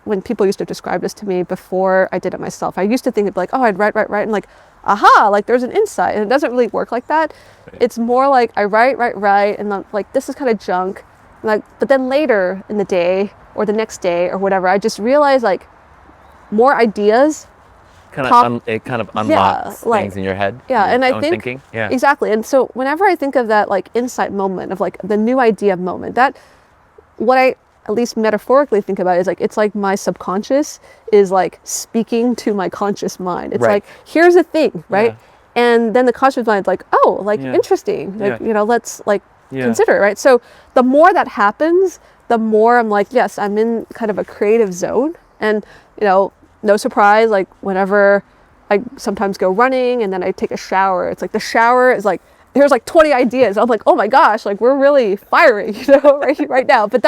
When people used to describe this to me before I did it myself, I used to think it'd be like, oh, I'd write, and like, aha, like there's an insight. And it doesn't really work like that. Right. It's more like I write, and I'm like, this is kind of junk. Like, but then later in the day or the next day or whatever, I just realize like more ideas. It kind of unlocks things in your head. Yeah, and I think thinking. Yeah, exactly. And so whenever I think of that like insight moment of like the new idea moment, that what I at least metaphorically think about it is like, it's like my subconscious is like speaking to my conscious mind. It's like, here's a thing, right? Yeah. And then the conscious mind's like, oh, like interesting. Like, let's like consider it, right? So the more that happens, the more I'm like, yes, I'm in kind of a creative zone. And, no surprise, like whenever I sometimes go running and then I take a shower, it's like the shower is like, there's like 20 ideas. I'm like, oh my gosh, like we're really firing, right now. But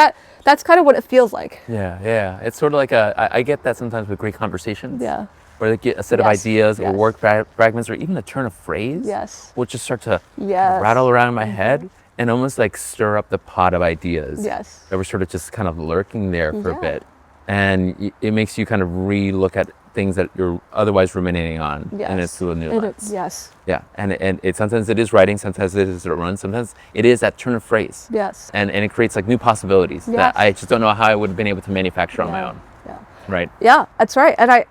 that's kind of what it feels like. Yeah. It's sort of like I get that sometimes with great conversations. Yeah. Where they get a set of ideas or word fragments or even a turn of phrase. Yes. Will just start to rattle around in my head and almost like stir up the pot of ideas. Yes. That were sort of just kind of lurking there for a bit. And it makes you kind of re-look at things that you're otherwise ruminating on, Yes. and it's through a new lens. Yes. Yeah, and it sometimes it is writing, sometimes it is a run, sometimes it is that turn of phrase. Yes. And it creates like new possibilities that I just don't know how I would have been able to manufacture on my own. Yeah. Right. Yeah, that's right. And I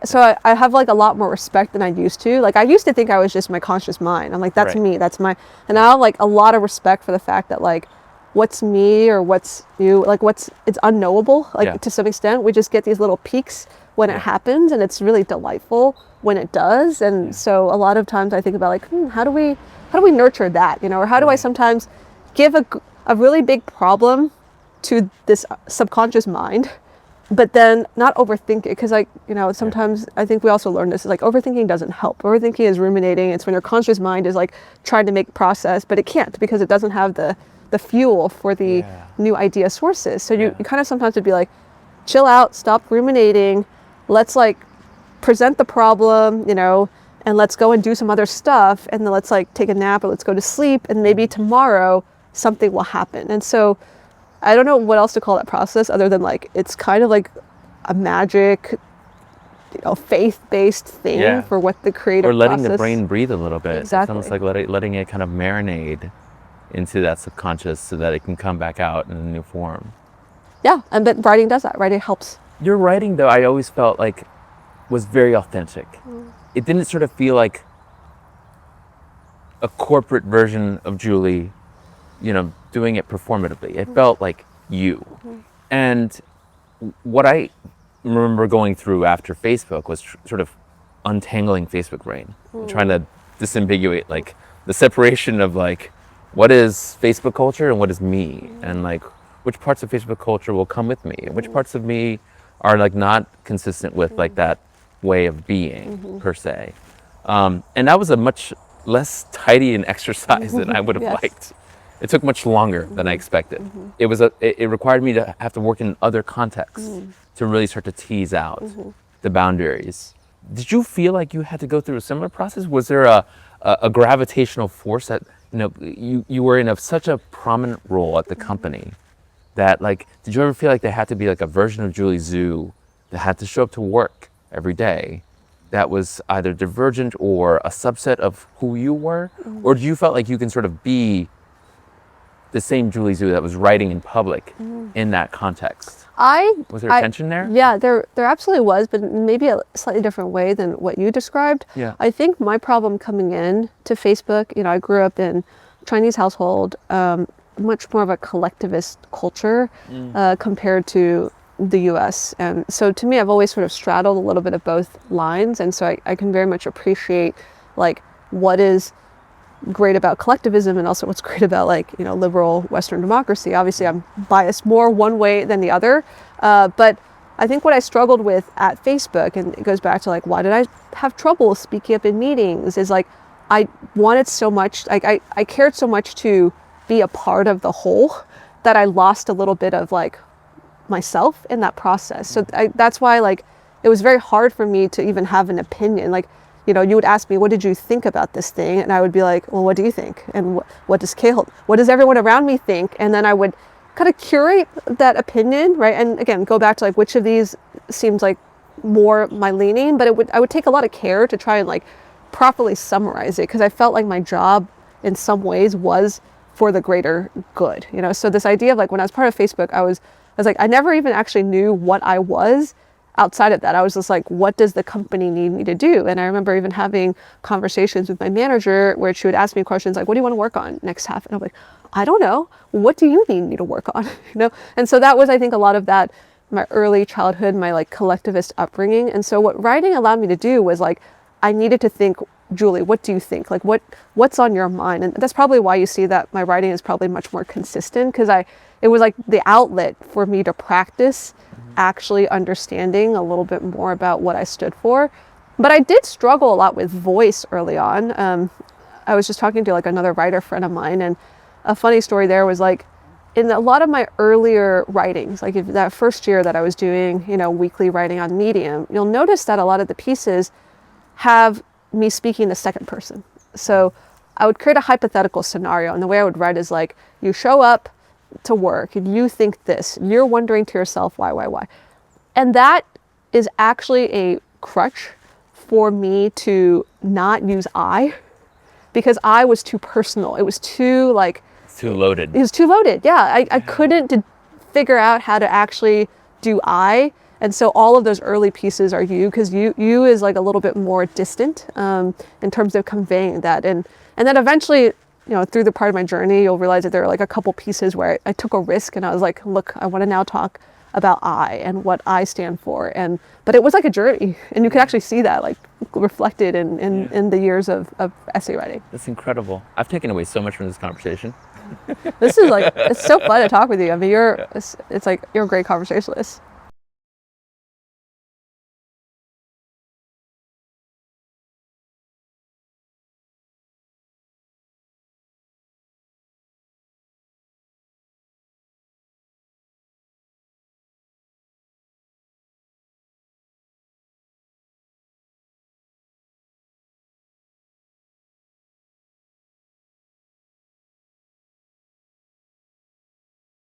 have like a lot more respect than I used to. Like I used to think I was just my conscious mind. I'm like, that's me, that's my, and now like a lot of respect for the fact that like what's me or what's you, like it's unknowable, like to some extent. We just get these little peaks when it happens, and it's really delightful when it does. And so a lot of times I think about like, how do we nurture that, or how do I sometimes give a really big problem to this subconscious mind, but then not overthink it, because sometimes I think we also learn this, like overthinking doesn't help. Overthinking is ruminating. It's when your conscious mind is like trying to make process, but it can't because it doesn't have the fuel for the new idea sources. So you kind of sometimes would be like, chill out, stop ruminating, let's like present the problem, and let's go and do some other stuff, and then let's like take a nap or let's go to sleep, and maybe tomorrow something will happen. And so I don't know what else to call that process other than like it's kind of like a magic, faith-based thing for what the creative or letting process. the brain breathe a little bit. Exactly. It's almost like letting it kind of marinate into that subconscious so that it can come back out in a new form. Yeah, and but writing does that. Writing helps. Your writing, though, I always felt like was very authentic. It didn't sort of feel like a corporate version of Julie, doing it performatively. It felt like you. And what I remember going through after Facebook was sort of untangling Facebook brain, trying to disambiguate like the separation of like what is Facebook culture and what is me, and like which parts of Facebook culture will come with me and which parts of me are like not consistent with like that way of being per se. And that was a much less tidy an exercise than I would have liked. It took much longer than I expected. It required me to have to work in other contexts to really start to tease out the boundaries. Did you feel like you had to go through a similar process? Was there a gravitational force that, you were in such a prominent role at the company that like, did you ever feel like there had to be like a version of Julie Zhuo that had to show up to work every day that was either divergent or a subset of who you were? Or do you felt like you can sort of be the same Julie Zhuo that was writing in public in that context? Was there tension there? Yeah, there absolutely was, but maybe a slightly different way than what you described. Yeah. I think my problem coming in to Facebook, I grew up in a Chinese household, much more of a collectivist culture compared to the US. And so to me, I've always sort of straddled a little bit of both lines. And so I can very much appreciate like what is great about collectivism and also what's great about like, liberal Western democracy. Obviously, I'm biased more one way than the other. But I think what I struggled with at Facebook, and it goes back to like, why did I have trouble speaking up in meetings, is like, I wanted so much, like I cared so much to be a part of the whole that I lost a little bit of like myself in that process. So that's why like, it was very hard for me to even have an opinion. Like, you would ask me, what did you think about this thing? And I would be like, well, what do you think? And what does Kale, what does everyone around me think? And then I would kind of curate that opinion, right? And again, go back to like, which of these seems like more my leaning, but I would take a lot of care to try and like properly summarize it, because I felt like my job in some ways was for the greater good, So this idea of like, when I was part of Facebook, I was like, I never even actually knew what I was outside of that. I was just like, what does the company need me to do? And I remember even having conversations with my manager where she would ask me questions like, what do you want to work on next half? And I'm like, I don't know. What do you need me to work on? And so that was, I think, a lot of that, my early childhood, my like collectivist upbringing. And so what writing allowed me to do was like, I needed to think, Julie, what do you think? Like what's on your mind? And that's probably why you see that my writing is probably much more consistent, because it was like the outlet for me to practice actually understanding a little bit more about what I stood for. But I did struggle a lot with voice early on. I was just talking to like another writer friend of mine, and a funny story there was like, in a lot of my earlier writings, like that first year that I was doing, weekly writing on Medium, you'll notice that a lot of the pieces have me speaking the second person. So I would create a hypothetical scenario, and the way I would write is like, you show up to work and you think this, you're wondering to yourself, why? And that is actually a crutch for me to not use I, because I was too personal. It was too like... Too loaded. It was too loaded, yeah. I couldn't figure out how to actually do I. And so all of those early pieces are you, because you is like a little bit more distant in terms of conveying that. And then eventually, you know, through the part of my journey, you'll realize that there are like a couple pieces where I took a risk and I was like, look, I want to now talk about I and what I stand for. But it was like a journey, and you could actually see that like reflected in the years of essay writing. That's incredible. I've taken away so much from this conversation. This is like, it's so fun to talk with you. I mean, it's like, you're a great conversationalist.